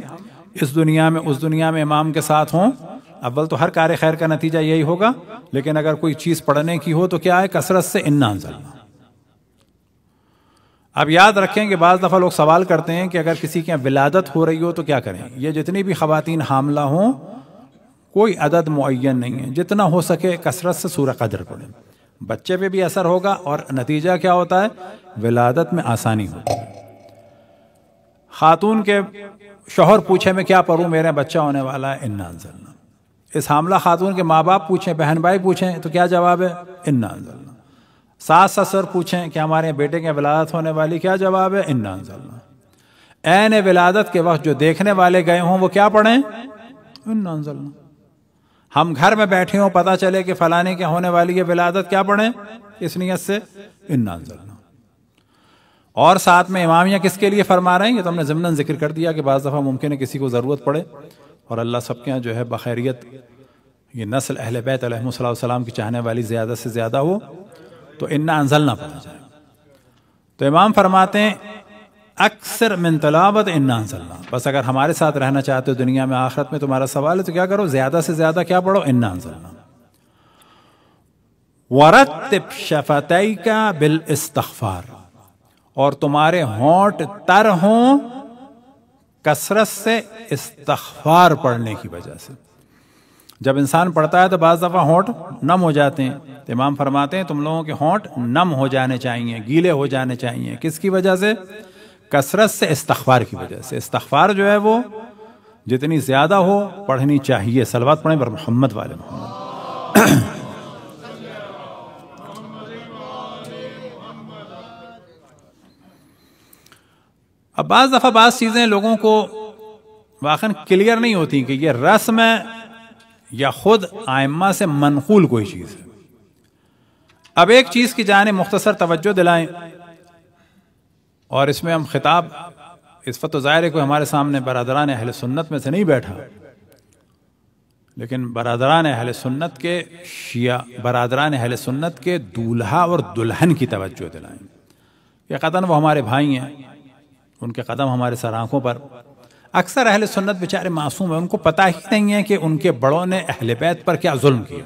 اس دنیا میں اس دنیا میں امام کے ساتھ ہوں. اول تو ہر کار خیر کا نتیجہ یہی ہوگا، لیکن اگر کوئی چیز پڑھنے کی ہو تو کیا ہے؟ کثرت سے انا انزلنا. اب یاد رکھیں کہ بعض دفعہ لوگ سوال کرتے ہیں کہ اگر کسی کے ولادت ہو رہی ہو تو کیا کریں. یہ جتنی بھی خواتین حاملہ ہوں کوئی عدد معین نہیں ہے، جتنا ہو سکے کثرت سے سورہ قدر پڑھیں. بچے پہ بھی اثر ہوگا اور نتیجہ کیا ہوتا ہے؟ ولادت میں آسانی ہوتی ہے. خاتون کے شوہر پوچھے میں کیا پڑھوں، میرے بچہ ہونے والا ہے، انا انزلنا. اس حاملہ خاتون کے ماں باپ پوچھیں، بہن بھائی پوچھیں تو کیا جواب ہے؟ انا انزلنا. ساس سسر پوچھیں کہ ہمارے بیٹے کی ولادت ہونے والی، کیا جواب ہے؟ انا انزلنا. عین ولادت کے وقت جو دیکھنے والے گئے ہوں وہ کیا پڑھیں؟ انا انزلنا. ہم گھر میں بیٹھے ہوں پتہ چلے کہ فلانے کے ہونے والی ہے ولادت، کیا پڑھیں؟ اس نیت سے انا انزلنا. اور ساتھ میں امامیہ کس کے لیے فرما رہے ہیں؟ یہ تو ہم نے ضمناً ذکر کر دیا کہ بعض دفعہ ممکن ہے کسی کو ضرورت پڑے اور اللہ سب کے یہاں جو ہے بخیریت یہ نسل اہل بیت علیہم السلام کی چاہنے والی زیادہ سے زیادہ ہو تو انا انزلنا پڑھا جائے. تو امام فرماتے ہیں اکثر من تلاوت انا انزلنا. بس اگر ہمارے ساتھ رہنا چاہتے ہو دنیا میں آخرت میں، تمہارا سوال ہے تو کیا کرو؟ زیادہ سے زیادہ کیا پڑھو؟ انا انزلنا. ورتب شفتیک بالاستغفار، اور تمہارے ہونٹ تر ہوں کثرت سے استغفار پڑھنے کی وجہ سے. جب انسان پڑھتا ہے تو بعض دفعہ ہونٹ نم ہو جاتے ہیں، تو امام فرماتے ہیں تم لوگوں کے ہونٹ نم ہو جانے چاہیے، گیلے ہو جانے چاہیے. کس کی وجہ سے؟ کثرت سے استغفار کی وجہ سے. استغفار جو ہے وہ جتنی زیادہ ہو پڑھنی چاہیے. صلوات پڑھیں پر محمد والے محمد. اب بعض دفعہ بعض چیزیں لوگوں کو واقعاً کلیئر نہیں ہوتی کہ یہ رسم ہے یا خود ائمہ سے منقول کوئی چیز ہے. اب ایک چیز کی جانب مختصر توجہ دلائیں، اور اس میں ہم خطاب اس وقت ظاہر ہے کوئی ہمارے سامنے برادران اہل سنت میں سے نہیں بیٹھا، لیکن برادران اہل سنت کے شیعہ، برادران اہل سنت کے دولہا اور دلہن کی توجہ دلائیں. یہ قطعاً وہ ہمارے بھائی ہیں، ان کے قدم ہمارے سر آنکھوں پر. اکثر اہل سنت بیچارے معصوم ہیں، ان کو پتہ ہی نہیں ہے کہ ان کے بڑوں نے اہل بیت پر کیا ظلم کیا،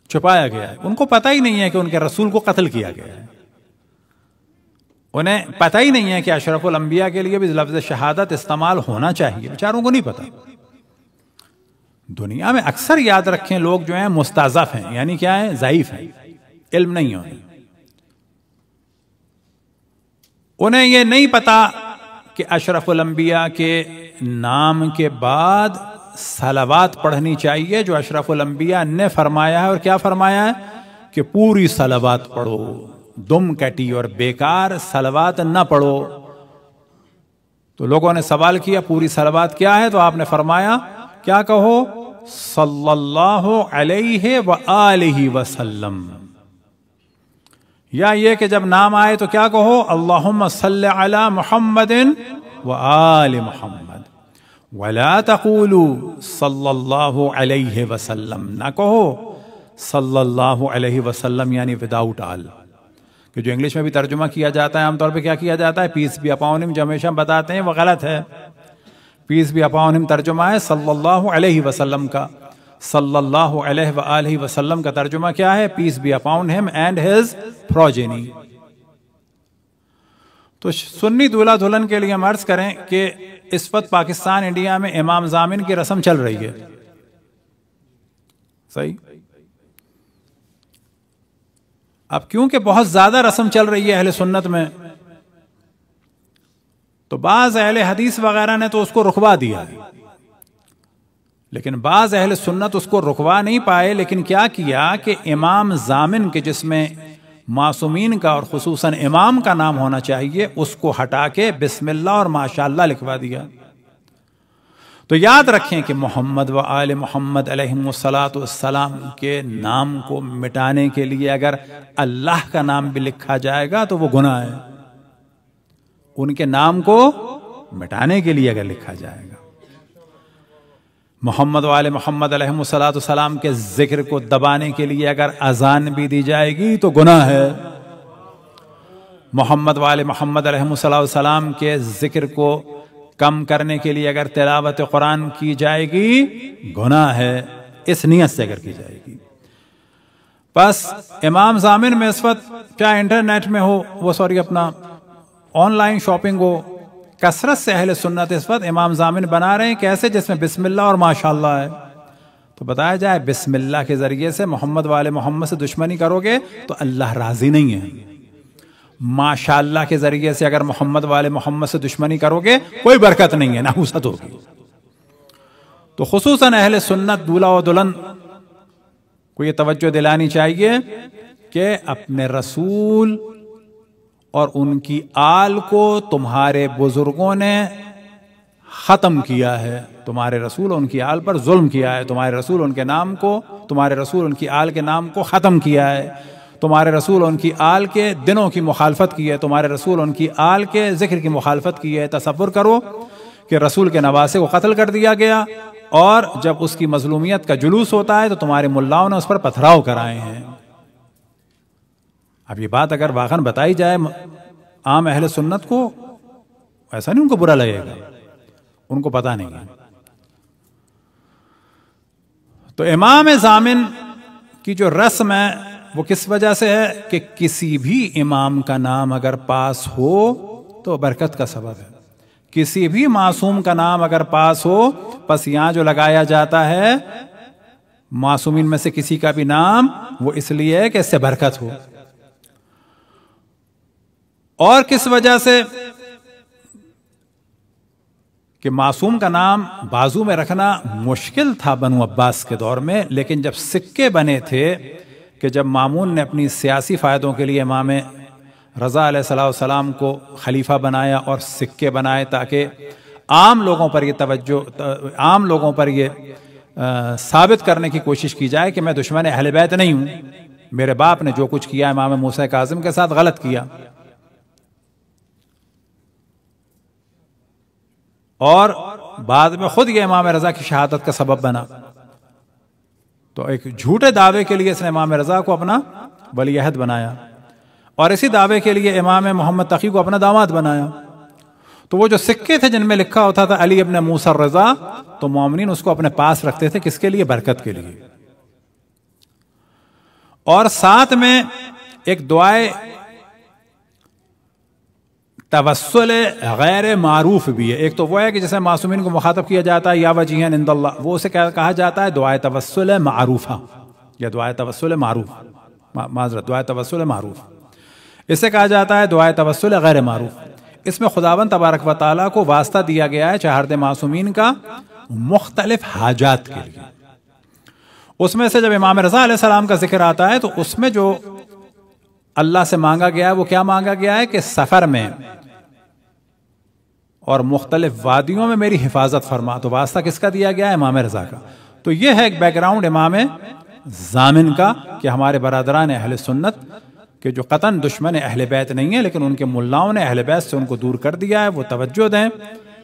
چھپایا گیا ہے. ان کو پتہ ہی نہیں ہے کہ ان کے رسول کو قتل کیا گیا ہے. انہیں پتہ ہی نہیں ہے کہ اشرف الانبیاء کے لیے بھی لفظ شہادت استعمال ہونا چاہیے. بیچاروں کو نہیں پتہ. دنیا میں اکثر یاد رکھیں لوگ جو ہیں مستضعف ہیں، یعنی کیا ہیں؟ ضعیف ہیں، علم نہیں ہے انہیں یہ نہیں پتا کہ اشرف الانبیاء کے نام کے بعد صلوات پڑھنی چاہیے جو اشرف الانبیاء نے فرمایا ہے. اور کیا فرمایا ہے؟ کہ پوری صلوات پڑھو، دم کٹی اور بیکار صلوات نہ پڑھو. تو لوگوں نے سوال کیا پوری صلوات کیا ہے؟ تو آپ نے فرمایا کیا کہو؟ صلی اللہ علیہ وآلہ وسلم. یا یہ کہ جب نام آئے تو کیا کہو؟ اللہم صلی علی محمد وآل محمد، ولا تقولوا صلی اللہ علیہ وسلم. نہ کہو صلی اللہ علیہ وسلم یعنی وداؤٹ آل، کہ جو انگلش میں بھی ترجمہ کیا جاتا ہے عام طور پہ کیا کیا جاتا ہے؟ پیس بی اپان ہم، جو ہمیشہ ہم بتاتے ہیں وہ غلط ہے. پیس بی اپان ہم ترجمہ ہے صلی اللہ علیہ وسلم کا. صلی اللہ علیہ وآلہ وسلم کا ترجمہ کیا ہے؟ پیس بی اپان ہم اینڈ ہز پروجینی. تو سنی دولہا دلہن کے لیے ہم عرض کریں کہ اس وقت پاکستان انڈیا میں امام ضامن کی رسم چل رہی ہے. صحیح. اب کیونکہ بہت زیادہ رسم چل رہی ہے اہل سنت میں، تو بعض اہل حدیث وغیرہ نے تو اس کو رکوا دیا ہے، لیکن بعض اہل سنت اس کو رکوا نہیں پائے. لیکن کیا کیا کہ امام ضامن کے جس میں معصومین کا اور خصوصاً امام کا نام ہونا چاہیے اس کو ہٹا کے بسم اللہ اور ماشاءاللہ لکھوا دیا. تو یاد رکھیں کہ محمد و آل محمد علیہم الصلاۃ کے نام کو مٹانے کے لیے اگر اللہ کا نام بھی لکھا جائے گا تو وہ گناہ ہے. ان کے نام کو مٹانے کے لیے اگر لکھا جائے گا. محمد و آل محمد علیہم الصلاۃ کے ذکر کو دبانے کے لیے اگر اذان بھی دی جائے گی تو گناہ ہے. محمد و آل محمد علیہم السلام کے ذکر کو کم کرنے کے لیے اگر تلاوت قرآن کی جائے گی گناہ ہے، اس نیت سے اگر کی جائے گی. بس امام ضامن میں اس وقت چاہے انٹرنیٹ میں ہو وہ اپنا آن لائن شاپنگ ہو، کثرت سے اہل سنت اس وقت امام ضامن بنا رہے ہیں. کیسے؟ جس میں بسم اللہ اور ماشاءاللہ ہے. تو بتایا جائے بسم اللہ کے ذریعے سے محمد والے محمد سے دشمنی کرو گے تو اللہ راضی نہیں ہے. ماشاءاللہ کے ذریعے سے اگر محمد والے محمد سے دشمنی کرو گے کوئی برکت نہیں ہے، نحوست ہوگی. تو خصوصاً اہل سنت دولہا و دلہن کو یہ توجہ دلانی چاہیے کہ اپنے رسول اور ان کی آل کو تمہارے بزرگوں نے ختم کیا ہے. تمہارے رسول ان کی آل پر ظلم کیا ہے. تمہارے رسول ان کے نام کو، تمہارے رسول ان کی آل کے نام کو ختم کیا ہے. تمہارے رسول ان کی آل کے دنوں کی مخالفت کی ہے. تمہارے رسول ان کی آل کے ذکر کی مخالفت کی ہے. تصور کرو کہ رسول کے نواسے کو قتل کر دیا گیا، اور جب اس کی مظلومیت کا جلوس ہوتا ہے تو تمہارے ملاؤں نے اس پر پتھراؤ کرائے ہیں. اب یہ بات اگر واقعاً بتائی جائے عام اہل سنت کو، ایسا نہیں ان کو برا لگے گا، ان کو پتہ نہیں ہے. تو امام ضامن کی جو رسم ہے وہ کس وجہ سے ہے کہ کسی بھی امام کا نام اگر پاس ہو تو برکت کا سبب ہے. کسی بھی معصوم کا نام اگر پاس ہو، پس یہاں جو لگایا جاتا ہے معصومین میں سے کسی کا بھی نام، وہ اس لیے ہے کہ اس سے برکت ہو. اور کس وجہ سے؟ کہ معصوم کا نام بازو میں رکھنا مشکل تھا بنو عباس کے دور میں، لیکن جب سکے بنے تھے کہ جب مامون نے اپنی سیاسی فائدوں کے لیے امام رضا علیہ السلام کو خلیفہ بنایا اور سکے بنائے تاکہ عام لوگوں پر یہ ثابت کرنے کی کوشش کی جائے کہ میں دشمن اہل بیت نہیں ہوں، میرے باپ نے جو کچھ کیا امام موسیٰ کاظم کے ساتھ غلط کیا. اور بعد میں خود یہ امام رضا کی شہادت کا سبب بنا. تو ایک جھوٹے دعوے کے لیے اس نے امام رضا کو اپنا ولی عہد بنایا، اور اسی دعوے کے لیے امام محمد تقی کو اپنا داماد بنایا. تو وہ جو سکے تھے جن میں لکھا ہوتا تھا علی ابن موسیٰ الرضا، تو مومنین اس کو اپنے پاس رکھتے تھے. کس کے لیے؟ برکت کے لیے. اور ساتھ میں ایک دعائے توسل غیر معروف بھی ہے. ایک تو وہ ہے کہ جسے معصومین کو مخاطب کیا جاتا ہے یا وجیہن عند اللہ، وہ اسے کہا جاتا ہے دعائے توسل معروفہ یا دعائے توسل معروف، معذرت دعائے توسل معروف. اسے کہا جاتا ہے دعائے توسل غیر معروف. اس میں خداوند تبارک و تعالیٰ کو واسطہ دیا گیا ہے چہارد معصومین کا مختلف حاجات کے لیے. اس میں سے جب امام رضا علیہ السلام کا ذکر آتا ہے تو اس میں جو اللہ سے مانگا گیا ہے وہ کیا مانگا گیا ہے کہ سفر میں اور مختلف وادیوں میں میری حفاظت فرما. تو واسطہ کس کا دیا گیا ہے؟ امام رضا کا. تو یہ ہے ایک بیک گراؤنڈ امام ضامن کا کہ ہمارے برادران اہل سنت کہ جو قطعاً دشمن اہل بیت نہیں ہے لیکن ان کے ملاؤں نے اہل بیت سے ان کو دور کر دیا ہے، وہ توجہ دیں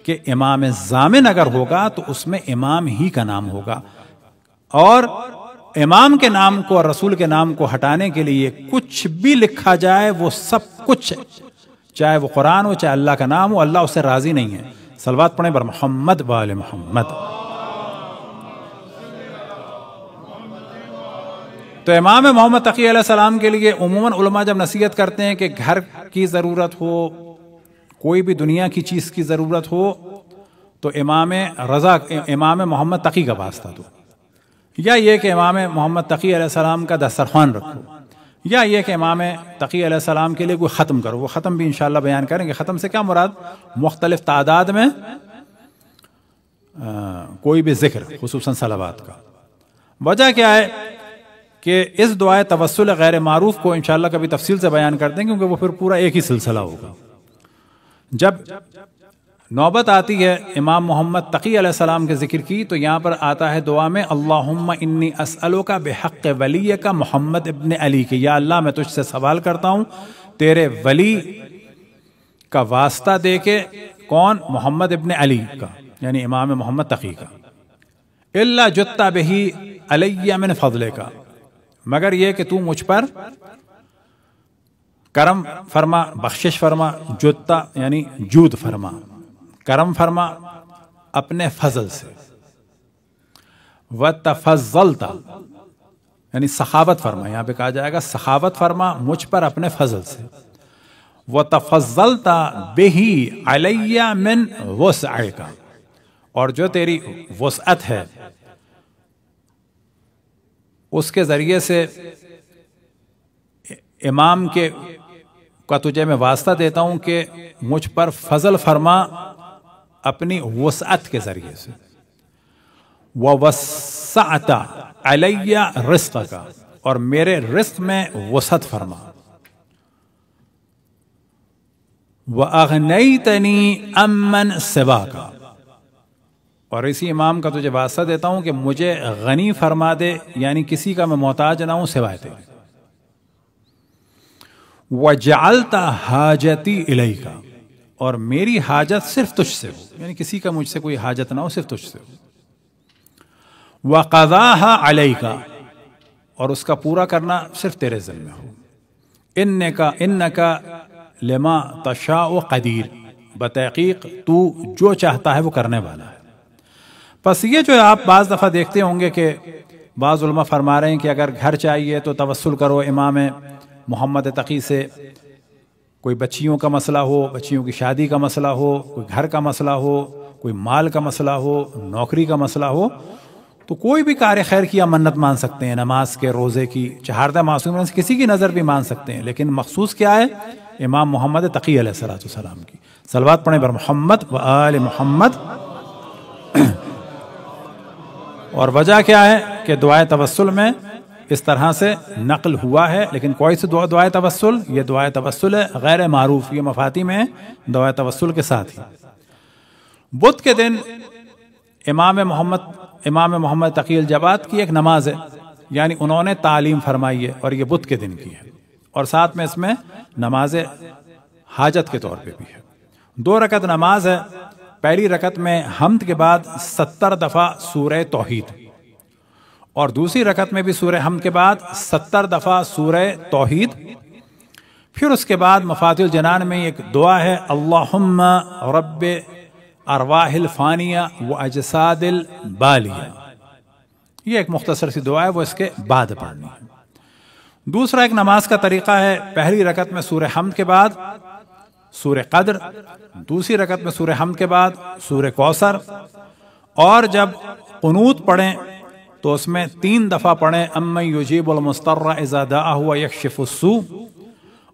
کہ امام ضامن اگر ہوگا تو اس میں امام ہی کا نام ہوگا. اور امام کے نام کو اور رسول کے نام کو ہٹانے کے لیے کچھ بھی لکھا جائے وہ سب کچھ، چاہے وہ قرآن ہو چاہے اللہ کا نام ہو، اللہ اس سے راضی نہیں ہے۔ صلوات پڑھیں بر محمد و آل محمد۔ تو امام محمد تقی علیہ السلام کے لیے عموماً علماء جب نصیحت کرتے ہیں کہ گھر کی ضرورت ہو، کوئی بھی دنیا کی چیز کی ضرورت ہو، تو امام محمد تقی کا واسطہ دو، یا یہ کہ امام محمد تقی علیہ السلام کا دسترخوان رکھو، یا یہ کہ امام تقی علیہ السلام کے لیے کوئی ختم کرو۔ وہ ختم بھی انشاءاللہ بیان کریں گے۔ ختم سے کیا مراد؟ مختلف تعداد میں کوئی بھی ذکر، خصوصاً صلوات کا۔ وجہ کیا ہے کہ اس دعائے توسل غیر معروف کو انشاءاللہ کبھی تفصیل سے بیان کر دیں، کیونکہ وہ پھر پورا ایک ہی سلسلہ ہوگا۔ جب نوبت آتی ہے امام محمد تقی علیہ السلام کے ذکر کی، تو یہاں پر آتا ہے دعا میں اللہم انی اسألک بحق ولیک محمد ابن علی کے، یا اللہ میں تجھ سے سوال کرتا ہوں تیرے ولی کا واسطہ دے کے۔ کون؟ محمد ابن علی کا، یعنی امام محمد تقی کا۔ الا جتا بہی علی من فضلک، مگر یہ کہ تو مجھ پر کرم فرما، بخشش فرما، جتا یعنی جود فرما، کرم فرما اپنے فضل سے، وَتَفَضَّلْتَ یعنی سخاوت فرما، یہاں پہ کہا جائے گا سخاوت فرما مجھ پر اپنے فضل سے، وَتَفَضَّلْتَ بِهِ عَلَيَّ مِنْ وُسْعِكَ، اور جو تیری وسعت ہے اس کے ذریعے سے امام کے کا تجھے میں واسطہ دیتا ہوں کہ مجھ پر فضل فرما اپنی وسعت کے ذریعے سے، وَوَسَّعْتَ عَلَيَّ رِزْقَكَ، اور میرے رزق میں وسعت فرما، وَأَغْنَيْتَنِي أَمَّنْ سِوَاكَ، اور اسی امام کا تجھے واسطہ دیتا ہوں کہ مجھے غنی فرما دے، یعنی کسی کا میں محتاج نہ ہوں سوائے تیرے، وَجَعَلْتَ حَاجَتِي إِلَيْكَ، اور میری حاجت صرف تجھ سے ہو، یعنی کسی کا مجھ سے کوئی حاجت نہ ہو، صرف تجھ سے ہو، وَقَضَاهَا عَلَيْكَ، اور اس کا پورا کرنا صرف تیرے ذمہ ہو، إِنَّكَ لِمَا تَشَاءُ قَدِيرٌ، بتحقیق تو جو چاہتا ہے وہ کرنے والا ہے۔ پس یہ جو آپ بعض دفعہ دیکھتے ہوں گے کہ بعض علماء فرما رہے ہیں کہ اگر گھر چاہیے تو توسل کرو امام محمد تقی سے، کوئی بچیوں کا مسئلہ ہو، بچیوں کی شادی کا مسئلہ ہو، کوئی گھر کا مسئلہ ہو، کوئی مال کا مسئلہ ہو، نوکری کا مسئلہ ہو، تو کوئی بھی کار خیر کی منت مان سکتے ہیں، نماز کے، روزے کی، چہاردہ معصوم میں سے کسی کی نظر بھی مان سکتے ہیں، لیکن مخصوص کیا ہے؟ امام محمد تقی علیہ السلام کی۔ صلوات پڑھیں بر محمد و آل محمد۔ اور وجہ کیا ہے کہ دعائے توسل میں اس طرح سے نقل ہوا ہے، لیکن کوئی سی دعائے توسل، یہ دعائے توسل ہے غیر معروف، یہ مفاتی میں دعائے توسل کے ساتھ ہی۔ بدھ کے دن امام محمد تقی الجواد کی ایک نماز ہے، یعنی انہوں نے تعلیم فرمائی ہے، اور یہ بدھ کے دن کی ہے، اور ساتھ میں اس میں نماز حاجت کے طور پہ بھی ہے۔ 2 رکعت نماز ہے، پہلی رکعت میں حمد کے بعد 70 دفعہ سورہ توحید، اور دوسری رکعت میں بھی سورہ حمد کے بعد 70 دفعہ سورہ توحید۔ پھر اس کے بعد مفاتیح الجنان میں ایک دعا ہے اللہم رب ارواح الفانیہ و اجساد البالیہ، یہ ایک مختصر سی دعا ہے، وہ اس کے بعد پڑھنی ہے۔ دوسرا ایک نماز کا طریقہ ہے، پہلی رکعت میں سورہ حمد کے بعد سورہ قدر، دوسری رکعت میں سورہ حمد کے بعد سورہ کوثر، اور جب قنوت پڑھیں تو اس میں 3 دفعہ پڑھیں امن یجیب المضطر اذا دعاہ ویکشف السوء،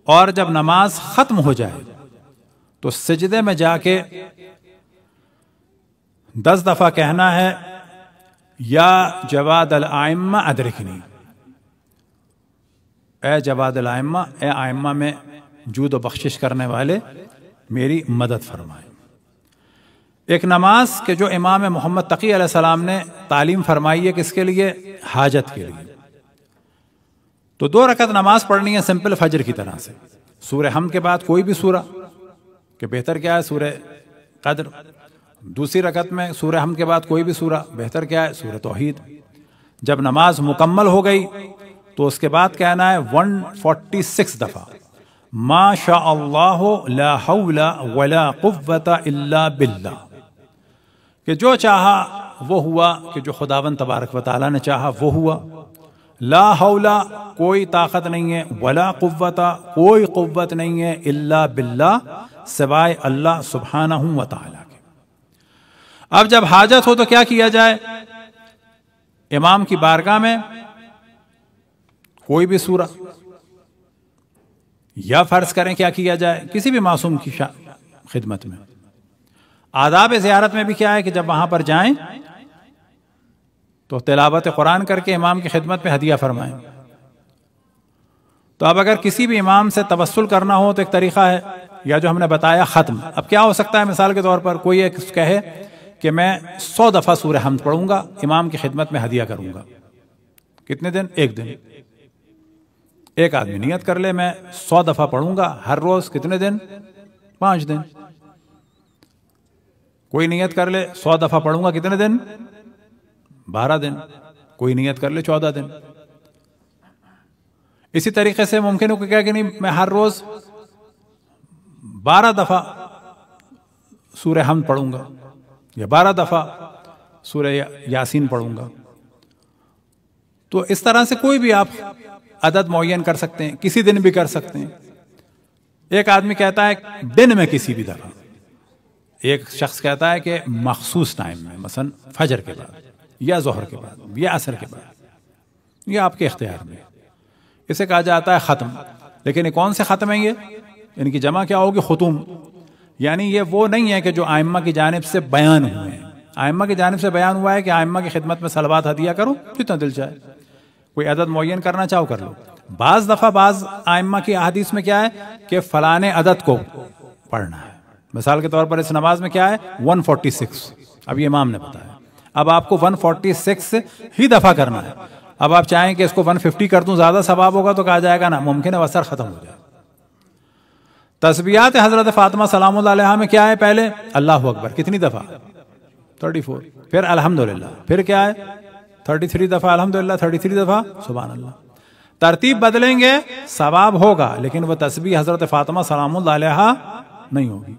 اور جب نماز ختم ہو جائے تو سجدے میں جا کے 10 دفعہ کہنا ہے یا جواد الائمہ ادرکنی، اے جواد الائمہ، اے آئمہ میں جود و بخشش کرنے والے میری مدد فرمائیں۔ ایک نماز کہ جو امام محمد تقی علیہ السلام نے تعلیم فرمائی ہے کس کے لیے؟ حاجت کے لیے۔ تو 2 رکعت نماز پڑھنی ہے سمپل فجر کی طرح سے، سورہ حمد کے بعد کوئی بھی سورہ، کہ بہتر کیا ہے سورہ قدر، دوسری رکعت میں سورہ حمد کے بعد کوئی بھی سورہ، بہتر کیا ہے سورہ توحید، جب نماز مکمل ہو گئی تو اس کے بعد کہنا ہے 146 دفعہ ما شاء اللہ لا حول ولا قوت الا باللہ، کہ جو چاہا وہ ہوا، کہ جو خداوند تبارک و تعالیٰ نے چاہا وہ ہوا، لا حول کوئی طاقت نہیں ہے، ولا قوت کوئی قوت نہیں ہے، الا باللہ سوائے اللہ سبحانہ و تعالیٰ کے۔ اب جب حاجت ہو تو کیا کیا جائے؟ امام کی بارگاہ میں کوئی بھی سورہ، یا فرض کریں کیا کیا جائے کسی بھی معصوم کی خدمت میں۔ آداب زیارت میں بھی کیا ہے کہ جب وہاں پر جائیں تو تلاوت قرآن کر کے امام کی خدمت میں ہدیہ فرمائیں۔ تو اب اگر کسی بھی امام سے توسل کرنا ہو تو ایک طریقہ ہے، یا جو ہم نے بتایا ختم۔ اب کیا ہو سکتا ہے، مثال کے طور پر کوئی ایک کہے کہ میں 100 دفعہ سورہ حمد پڑھوں گا، امام کی خدمت میں ہدیہ کروں گا۔ کتنے دن؟ ایک دن۔ ایک آدمی نیت کر لے میں 100 دفعہ پڑھوں گا ہر روز، کتنے دن؟ 5 دن۔ کوئی نیت کر لے 100 دفعہ پڑھوں گا، کتنے دن؟ 12 دن۔ کوئی نیت کر لے 14 دن۔ اسی طریقے سے ممکن ہو کہ نہیں میں ہر روز 12 دفعہ سورہ حمد پڑھوں گا، یا 12 دفعہ سورہ یاسین پڑھوں گا۔ تو اس طرح سے کوئی بھی آپ عدد معین کر سکتے ہیں، کسی دن بھی کر سکتے ہیں۔ ایک آدمی کہتا ہے دن میں کسی بھی دفعہ، ایک شخص کہتا ہے کہ مخصوص ٹائم میں، مثلا فجر کے بعد یا ظہر کے بعد یا عصر کے بعد، یہ آپ کے اختیار میں۔ اسے کہا جاتا ہے ختم۔ لیکن یہ کون سے ختم ہیں؟ یہ ان کی جمع کیا ہوگی؟ ختوم۔ یعنی یہ وہ نہیں ہے کہ جو ائمہ کی جانب سے بیان ہوئے ہیں۔ ائمہ کی جانب سے بیان ہوا ہے کہ ائمہ کی خدمت میں صلوات ہدیہ کرو، جتنا دل چاہے، کوئی عدد معین کرنا چاہو کر لو۔ بعض دفعہ بعض ائمہ کی احادیث میں کیا ہے کہ فلانے عدد کو پڑھنا ہے۔ مثال کے طور پر اس نماز میں کیا ہے 146، اب یہ امام نے بتایا، اب آپ کو 146 ہی دفعہ کرنا ہے۔ اب آپ چاہیں کہ اس کو 150 کر دوں زیادہ ثواب ہوگا تو کہا جائے گا نا، ممکن ہے وسر ختم ہو جائے۔ تسبیحات حضرت فاطمہ سلام اللہ علیہا میں کیا ہے؟ پہلے اللہ اکبر کتنی دفعہ؟ 34۔ پھر الحمدللہ، پھر کیا ہے 33 دفعہ الحمدللہ، 33 دفعہ سبحان اللہ۔ ترتیب بدلیں گے ثواب ہوگا، لیکن وہ تسبیح حضرت فاطمہ سلام اللہ علیہا نہیں ہوگی۔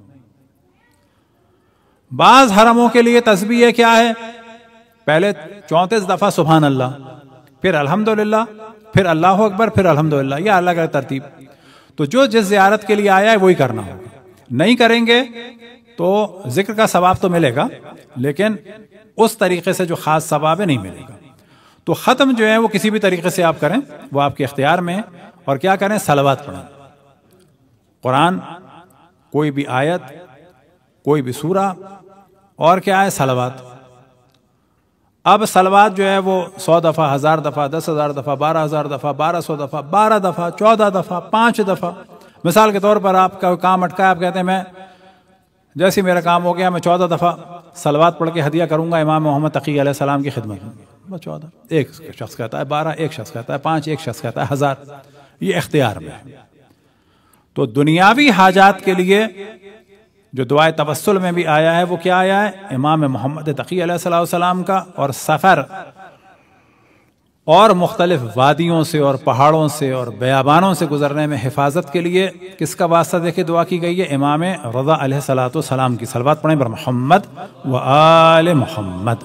بعض حرموں کے لیے تسبیح کیا ہے؟ پہلے 34 دفعہ سبحان اللہ، پھر الحمدللہ، پھر اللہ اکبر، پھر الحمدللہ، یہ الگ الگ ترتیب۔ تو جو جس زیارت کے لیے آیا ہے وہی کرنا ہوگا۔ نہیں کریں گے تو ذکر کا ثواب تو ملے گا، لیکن اس طریقے سے جو خاص ثواب ہے نہیں ملے گا۔ تو ختم جو ہے وہ کسی بھی طریقے سے آپ کریں، وہ آپ کے اختیار میں ہے۔ اور کیا کریں؟ صلوات پڑھیں۔ قرآن کوئی بھی آیت، کوئی بھی سورہ، اور کیا ہے؟ صلوات۔ اب صلوات جو ہے وہ 100 دفعہ، 1000 دفعہ، 10,000 دفعہ، 12,000 دفعہ، 1200 دفعہ، 12 دفعہ، 14 دفعہ، 5 دفعہ۔ مثال کے طور پر آپ کا کام اٹکا ہے، آپ کہتے ہیں میں جیسے میرا کام ہو گیا میں 14 دفعہ صلوات پڑھ کے ہدیہ کروں گا امام محمد تقی علیہ السلام کی خدمت میں، بس 14۔ ایک شخص کہتا ہے 12، ایک شخص کہتا ہے 5، ایک شخص کہتا ہے 1000، یہ اختیار میں ہے۔ تو دنیاوی حاجات کے لیے جو دعائے توسل میں بھی آیا ہے وہ کیا آیا ہے؟ امام محمد تقی علیہ السلام کا، اور سفر اور مختلف وادیوں سے اور پہاڑوں سے اور بیابانوں سے گزرنے میں حفاظت کے لیے کس کا واسطہ دیکھے دعا کی گئی ہے؟ امام رضا علیہ السلام کی۔ صلوات پڑھیں بر محمد و آل محمد۔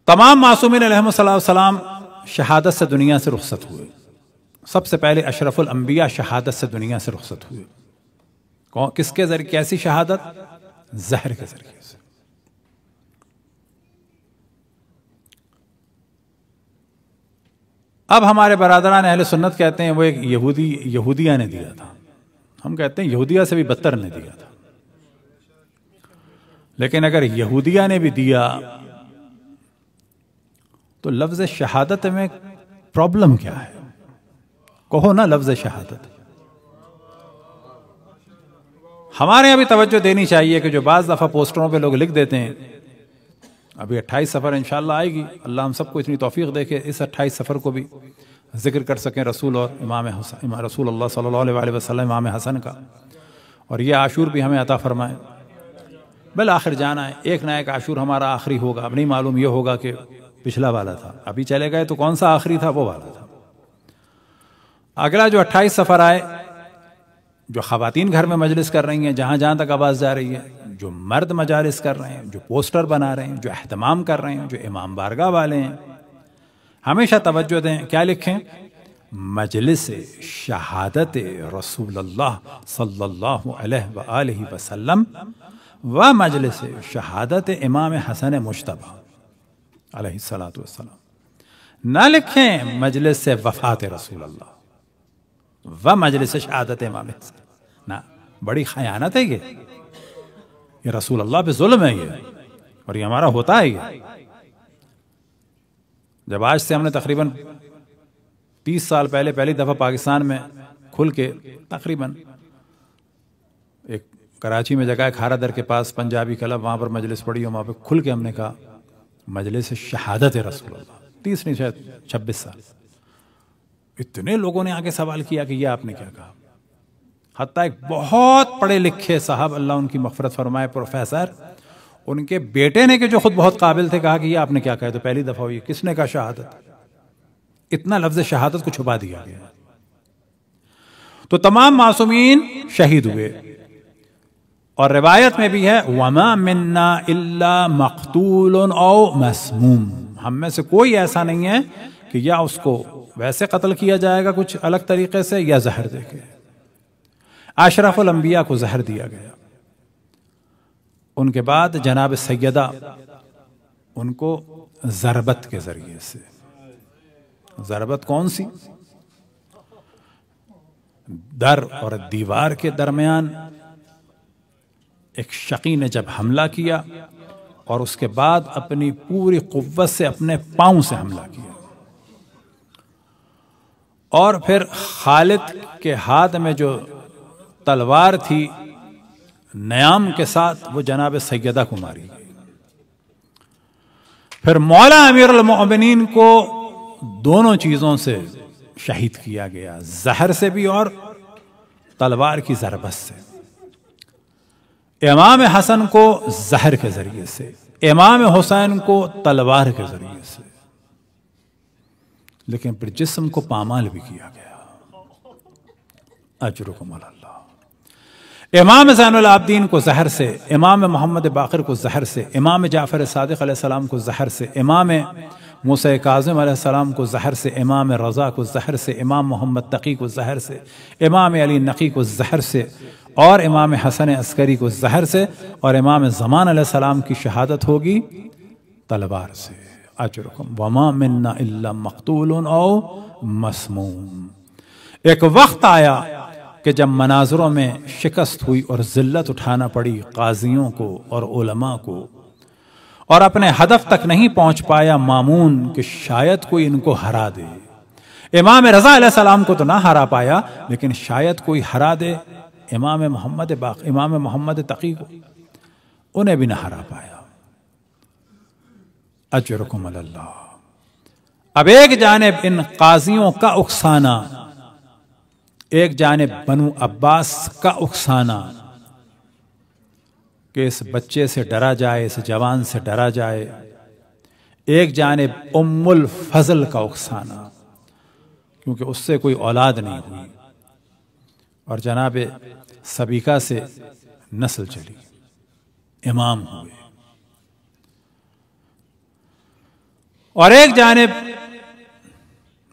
تمام معصومین علیہم السلام شہادت سے دنیا سے رخصت ہوئے۔ سب سے پہلے اشرف الانبیاء شہادت سے دنیا سے رخصت ہوئے۔ کس کے ذریعے؟ کیسی شہادت؟ زہر کے ذریعے سے۔ اب ہمارے برادران اہل سنت کہتے ہیں وہ ایک یہودیہ نے دیا تھا، ہم کہتے ہیں یہودیہ سے بھی بدتر نے دیا تھا۔ لیکن اگر یہودیہ نے بھی دیا تو لفظ شہادت میں پرابلم کیا ہے؟ کہو نا لفظ شہادت۔ ہمارے یہاں بھی توجہ دینی چاہیے کہ جو بعض دفعہ پوسٹروں پہ لوگ لکھ دیتے ہیں، ابھی 28 سفر انشاءاللہ آئے گی، اللہ ہم سب کو اتنی توفیق دے کہ اس 28 سفر کو بھی ذکر کر سکیں رسول اور امام حسن، رسول اللہ صلی اللہ علیہ وسلم امام حسن کا، اور یہ عاشور بھی ہمیں عطا فرمائے. بالآخر جانا ہے، ایک نہ ایک عاشور ہمارا آخری ہوگا. اب نہیں معلوم یہ ہوگا کہ پچھلا والا تھا، ابھی چلے گئے تو کون سا آخری تھا، وہ والا تھا. اگلا جو 28 سفر آئے، جو خواتین گھر میں مجلس کر رہی ہیں، جہاں جہاں تک آواز جا رہی ہے، جو مرد مجالس کر رہے ہیں، جو پوسٹر بنا رہے ہیں، جو اہتمام کر رہے ہیں، جو امام بارگاہ والے ہیں، ہمیشہ توجہ دیں. کیا لکھیں؟ مجلس شہادت رسول اللہ صلی اللہ علیہ وآلہ وسلم و مجلس شہادت امام حسن مجتبی علیہ الصلوۃ والسلام. نہ لکھیں مجلس وفات رسول اللہ و مجلس شہادت امام حسن. نہ، بڑی خیانت ہے یہ رسول اللہ پہ ظلم ہے یہ، اور یہ ہمارا ہوتا ہے. یہ جب آج سے ہم نے تقریباً 30 سال پہلے پہلی دفعہ پاکستان میں کھل کے، تقریباً ایک کراچی میں جگہ ہے کھارا در کے پاس پنجابی کلب، وہاں پر مجلس پڑی، وہاں پہ کھل کے ہم نے کہا مجلس شہادت رسول اللہ. 30 نہیں شاید 26 سال. اتنے لوگوں نے آگے سوال کیا کہ یہ آپ نے کیا کہا. حتیٰ ایک بہت پڑھے لکھے صاحب، اللہ ان کی مغفرت فرمائے، پروفیسر، ان کے بیٹے نے کہ جو خود بہت قابل تھے، کہا کہ یہ آپ نے کیا کہا. تو پہلی دفعہ ہوئی. کس نے کہا شہادت؟ اتنا لفظ شہادت کو چھپا دیا گیا. تو تمام معصومین شہید ہوئے. اور روایت میں بھی ہے وَمَا مِنَّا إِلَّا مَقْتُولٌ أَوْ مَسْمُومٌ. ہم میں سے کوئی ایسا نہیں ہے کہ یا اس کو ویسے قتل کیا جائے گا کچھ الگ طریقے سے، یا زہر دے کے. اشرف الانبیاء کو زہر دیا گیا. ان کے بعد جناب سیدہ ان کو ضربت کے ذریعے سے. ضربت کون سی؟ در اور دیوار کے درمیان ایک شقی نے جب حملہ کیا، اور اس کے بعد اپنی پوری قوت سے اپنے پاؤں سے حملہ کیا، اور پھر خالد کے ہاتھ میں جو تلوار تھی نیام کے ساتھ، وہ جناب سیدہ کو ماری گئی. پھر مولا امیر المؤمنین کو دونوں چیزوں سے شہید کیا گیا، زہر سے بھی اور تلوار کی ضربت سے. امام حسن کو زہر کے ذریعے سے، امام حسین کو تلوار کے ذریعے سے. لیکن پھر جسم کو پامال بھی کیا گیا. اجرکم علی اللہ. امام زین العابدین کو زہر سے، امام محمد باقر کو زہر سے، امام جعفر صادق علیہ السلام کو زہر سے، امام موسیٰ کاظم علیہ السلام کو زہر سے، امام رضا کو زہر سے، امام محمد تقی کو زہر سے، امام علی نقی کو زہر سے، اور امام حسن عسکری کو زہر سے، اور امام زمان علیہ السلام کی شہادت ہوگی تلوار سے. اجرکم وما منا الا مقتول او مسموم. ایک وقت آیا کہ جب مناظروں میں شکست ہوئی اور ذلت اٹھانا پڑی قاضیوں کو اور علماء کو، اور اپنے ہدف تک نہیں پہنچ پایا مامون کہ شاید کوئی ان کو ہرا دے. امام رضا علیہ السلام کو تو نہ ہرا پایا، لیکن شاید کوئی ہرا دے امام محمد تقی کو، انہیں بھی نہ ہرا پایا. اجرکم علی اللہ. اب ایک جانب ان قاضیوں کا اکسانا، ایک جانب بنو عباس کا اکسانا کہ اس بچے سے ڈرا جائے، اس جوان سے ڈرا جائے. ایک جانب ام الفضل کا اکسانا، کیونکہ اس سے کوئی اولاد نہیں ہوئی، اور جناب سبیکہ سے نسل چلی، امام ہوئے. اور ایک جانب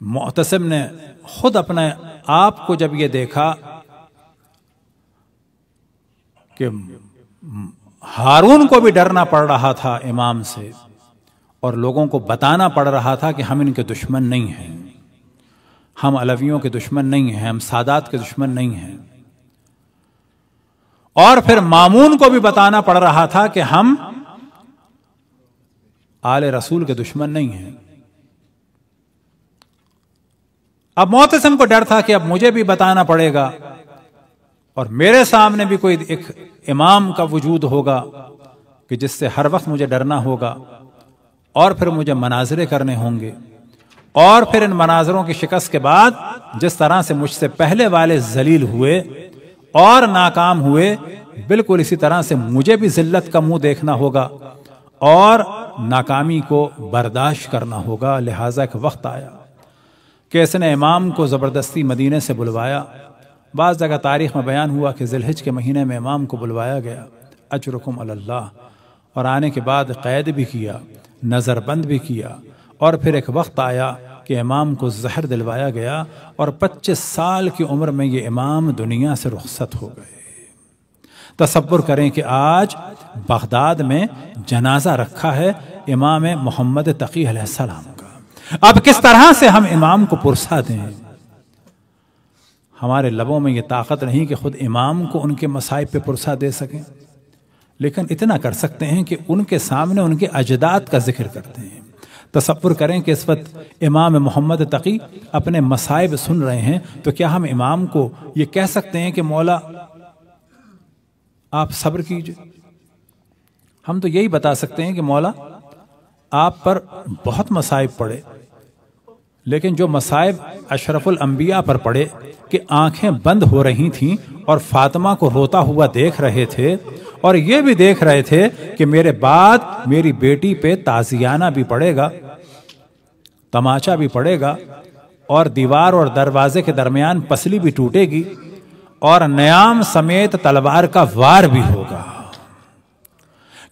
معتصم نے خود اپنے آپ کو جب یہ دیکھا کہ ہارون کو بھی ڈرنا پڑ رہا تھا امام سے، اور لوگوں کو بتانا پڑ رہا تھا کہ ہم ان کے دشمن نہیں ہیں، ہم علویوں کے دشمن نہیں ہیں، ہم سادات کے دشمن نہیں ہیں، اور پھر مامون کو بھی بتانا پڑ رہا تھا کہ ہم آل رسول کے دشمن نہیں ہیں. اب معتصم کو ڈر تھا کہ اب مجھے بھی بتانا پڑے گا، اور میرے سامنے بھی کوئی ایک امام کا وجود ہوگا کہ جس سے ہر وقت مجھے ڈرنا ہوگا، اور پھر مجھے مناظرے کرنے ہوں گے، اور پھر ان مناظروں کی شکست کے بعد جس طرح سے مجھ سے پہلے والے ذلیل ہوئے، اور ناکام ہوئے، بالکل اسی طرح سے مجھے بھی ذلت کا منہ دیکھنا ہوگا اور ناکامی کو برداشت کرنا ہوگا۔ لہٰذا ایک وقت آیا کہ اس نے امام کو زبردستی مدینے سے بلوایا۔ بعض جگہ تاریخ میں بیان ہوا کہ ذی الحج کے مہینے میں امام کو بلوایا گیا، اجرکم علی اللہ، اور آنے کے بعد قید بھی کیا، نظر بند بھی کیا، اور پھر ایک وقت آیا کہ امام کو زہر دلوایا گیا، اور 25 سال کی عمر میں یہ امام دنیا سے رخصت ہو گئے۔ تصور کریں کہ آج بغداد میں جنازہ رکھا ہے امام محمد تقی علیہ السلام کا، اب کس طرح سے ہم امام کو پرسا دیں؟ ہمارے لبوں میں یہ طاقت نہیں کہ خود امام کو ان کے مصائب پہ پرسا دے سکیں، لیکن اتنا کر سکتے ہیں کہ ان کے سامنے ان کے اجداد کا ذکر کرتے ہیں۔ تصور کریں کہ اس وقت امام محمد تقی اپنے مصائب سن رہے ہیں، تو کیا ہم امام کو یہ کہہ سکتے ہیں کہ مولا آپ صبر کیجئے؟ ہم تو یہی بتا سکتے ہیں کہ مولا آپ پر بہت مصائب پڑے، لیکن جو مصائب اشرف الانبیاء پر پڑے کہ آنکھیں بند ہو رہی تھیں اور فاطمہ کو روتا ہوا دیکھ رہے تھے، اور یہ بھی دیکھ رہے تھے کہ میرے بعد میری بیٹی پہ تازیانہ بھی پڑے گا، تماچا بھی پڑے گا، اور دیوار اور دروازے کے درمیان پسلی بھی ٹوٹے گی، اور نیام سمیت تلوار کا وار بھی ہوگا۔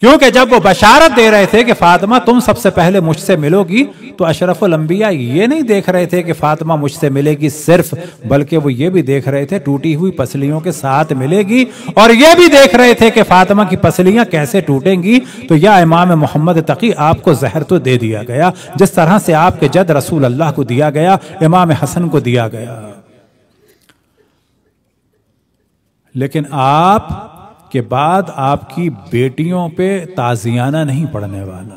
کیونکہ جب وہ بشارت دے رہے تھے کہ فاطمہ تم سب سے پہلے مجھ سے ملو گی، تو اشرف الانبیاء یہ نہیں دیکھ رہے تھے کہ فاطمہ مجھ سے ملے گی صرف، بلکہ وہ یہ بھی دیکھ رہے تھے ٹوٹی ہوئی پسلیوں کے ساتھ ملے گی، اور یہ بھی دیکھ رہے تھے کہ فاطمہ کی پسلیاں کیسے ٹوٹیں گی۔ تو یا امام محمد تقی آپ کو زہر تو دے دیا گیا، جس طرح سے آپ کے جد رسول اللہ کو دیا گیا، امام حسن کو دیا گیا، لیکن آپ کے بعد آپ کی بیٹیوں پہ تازیانہ نہیں پڑنے والا۔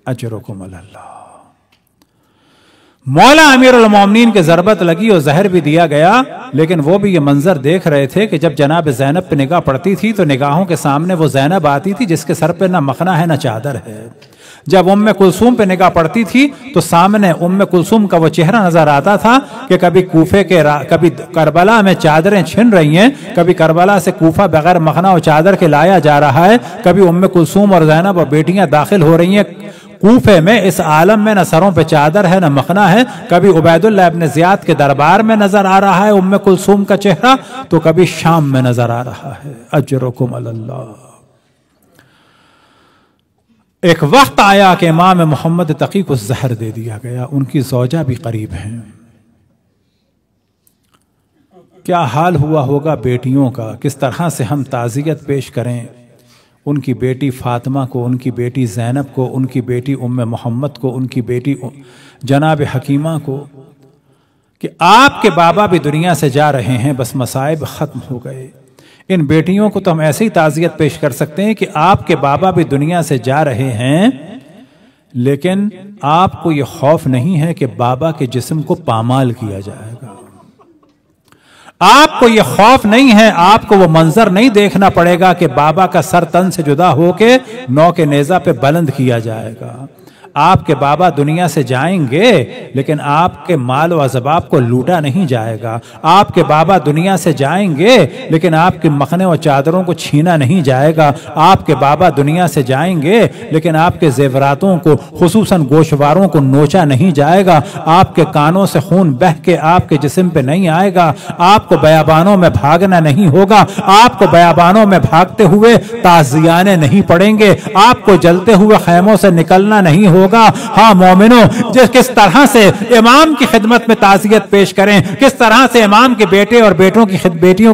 اجرکم علی اللہ۔ مولا امیر المومنین کے ضربت لگی اور زہر بھی دیا گیا، لیکن وہ بھی یہ منظر دیکھ رہے تھے کہ جب جناب زینب پہ نگاہ پڑتی تھی تو نگاہوں کے سامنے وہ زینب آتی تھی جس کے سر پہ نہ مخنا ہے نہ چادر ہے۔ جب ام کلثوم پہ نگاہ پڑتی تھی تو سامنے ام کلثوم کا وہ چہرہ نظر آتا تھا کہ کبھی کوفے کے کبھی کربلا میں چادریں چھن رہی ہیں، کبھی کربلا سے کوفہ بغیر مخنا و چادر کے لایا جا رہا ہے، کبھی ام کلثوم اور زینب اور بیٹیاں داخل ہو رہی ہیں کوفے میں، اس عالم میں نہ سروں پہ چادر ہے نہ مخنا ہے، کبھی عبید اللہ ابن زیاد کے دربار میں نظر آ رہا ہے ام کلثوم کا چہرہ، تو کبھی شام میں نظر آ رہا ہے۔ اجرکم علی اللہ۔ ایک وقت آیا کہ امام محمد تقی کو زہر دے دیا گیا، ان کی زوجہ بھی قریب ہیں۔ کیا حال ہوا ہوگا بیٹیوں کا، کس طرح سے ہم تعزیت پیش کریں ان کی بیٹی فاطمہ کو، ان کی بیٹی زینب کو، ان کی بیٹی ام محمد کو، ان کی بیٹی جناب حکیمہ کو، کہ آپ کے بابا بھی دنیا سے جا رہے ہیں، بس مصائب ختم ہو گئے۔ ان بیٹیوں کو تو ہم ایسے ہی تعزیت پیش کر سکتے ہیں کہ آپ کے بابا بھی دنیا سے جا رہے ہیں، لیکن آپ کو یہ خوف نہیں ہے کہ بابا کے جسم کو پامال کیا جائے گا، آپ کو یہ خوف نہیں ہے، آپ کو وہ منظر نہیں دیکھنا پڑے گا کہ بابا کا سر تن سے جدا ہو کے نو کے نیزہ پہ بلند کیا جائے گا۔ آپ کے بابا دنیا سے جائیں گے، لیکن آپ کے مال و اسباب کو لوٹا نہیں جائے گا۔ آپ کے بابا دنیا سے جائیں گے، لیکن آپ کے مخنے و چادروں کو چھینا نہیں جائے گا۔ آپ کے بابا دنیا سے جائیں گے، لیکن آپ کے زیوراتوں کو، خصوصاً گوشواروں کو نوچا نہیں جائے گا۔ آپ کے کانوں سے خون بہہ کے آپ کے جسم پہ نہیں آئے گا۔ آپ کو بیابانوں میں بھاگنا نہیں ہوگا۔ آپ کو بیابانوں میں بھاگتے ہوئے تازیانے نہیں پڑیں گے۔ آپ کو جلتے ہوئے خیموں سے نکلنا نہیں ہوگا۔ ہاں مومنوں، کس طرح سے امام کی خدمت میں تعزیت پیش کریں، کس طرح سے امام کے بیٹے اور بیٹیوں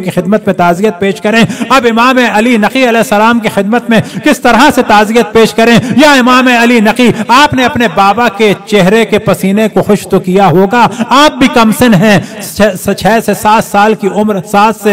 کی خدمت میں تعزیت پیش کریں، اب امام علی نقی علیہ السلام کی خدمت میں کس طرح سے تعزیت پیش کریں۔ یا امام علی نقی، آپ نے اپنے بابا کے چہرے کے پسینے کو خوش تو کیا ہوگا، آپ بھی کم سن ہیں، 6 سے 7 سال کی عمر، 6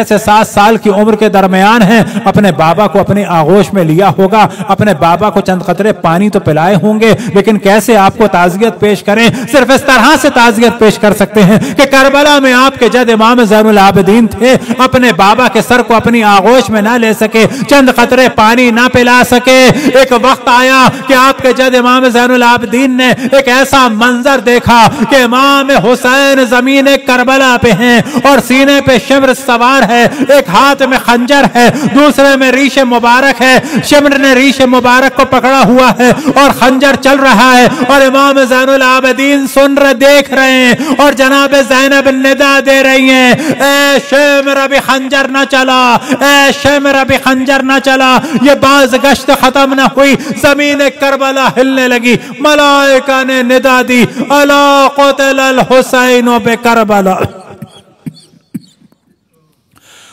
سے 7 سال کی عمر کے درمیان ہیں، اپنے بابا کو اپنی آغوش میں لیا ہوگا، اپنے بابا کو چند قطرے پانی تو پلائے ہوں ہوں گے، لیکن کیسے آپ کو تعزیت پیش کریں؟ صرف اس طرح سے تعزیت پیش کر سکتے ہیں کہ کربلا میں آپ کے جد امام زین العابدین تھے، اپنے بابا کے سر کو اپنی آغوش میں نہ لے سکے، چند قطرے پانی نہ پلا سکے۔ ایک وقت آیا کہ آپ کے جد امام زین العابدین نے ایک ایسا منظر دیکھا کہ امام حسین زمین کربلا پہ ہیں اور سینے پہ شمر سوار ہے، ایک ہاتھ میں خنجر ہے، دوسرے میں ریش مبارک ہے، شمر نے ریش مبارک کو پکڑا ہوا ہے اور خنجر چل رہا ہے، اور امام زین العابدین سن رہے، دیکھ رہے ہیں، اور جناب زینب ندا دے رہی ہیں، اے شمر ابھی خنجر نہ چلا، اے شمر ابھی خنجر نہ چلا۔ یہ باز گشت ختم نہ ہوئی، زمین کربلا ہلنے لگی، ملائکہ نے ندا دی، الا قتل الحسین بکربلا،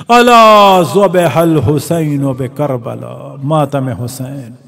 الا ذبح الحسین بکربلا، ماتم حسین۔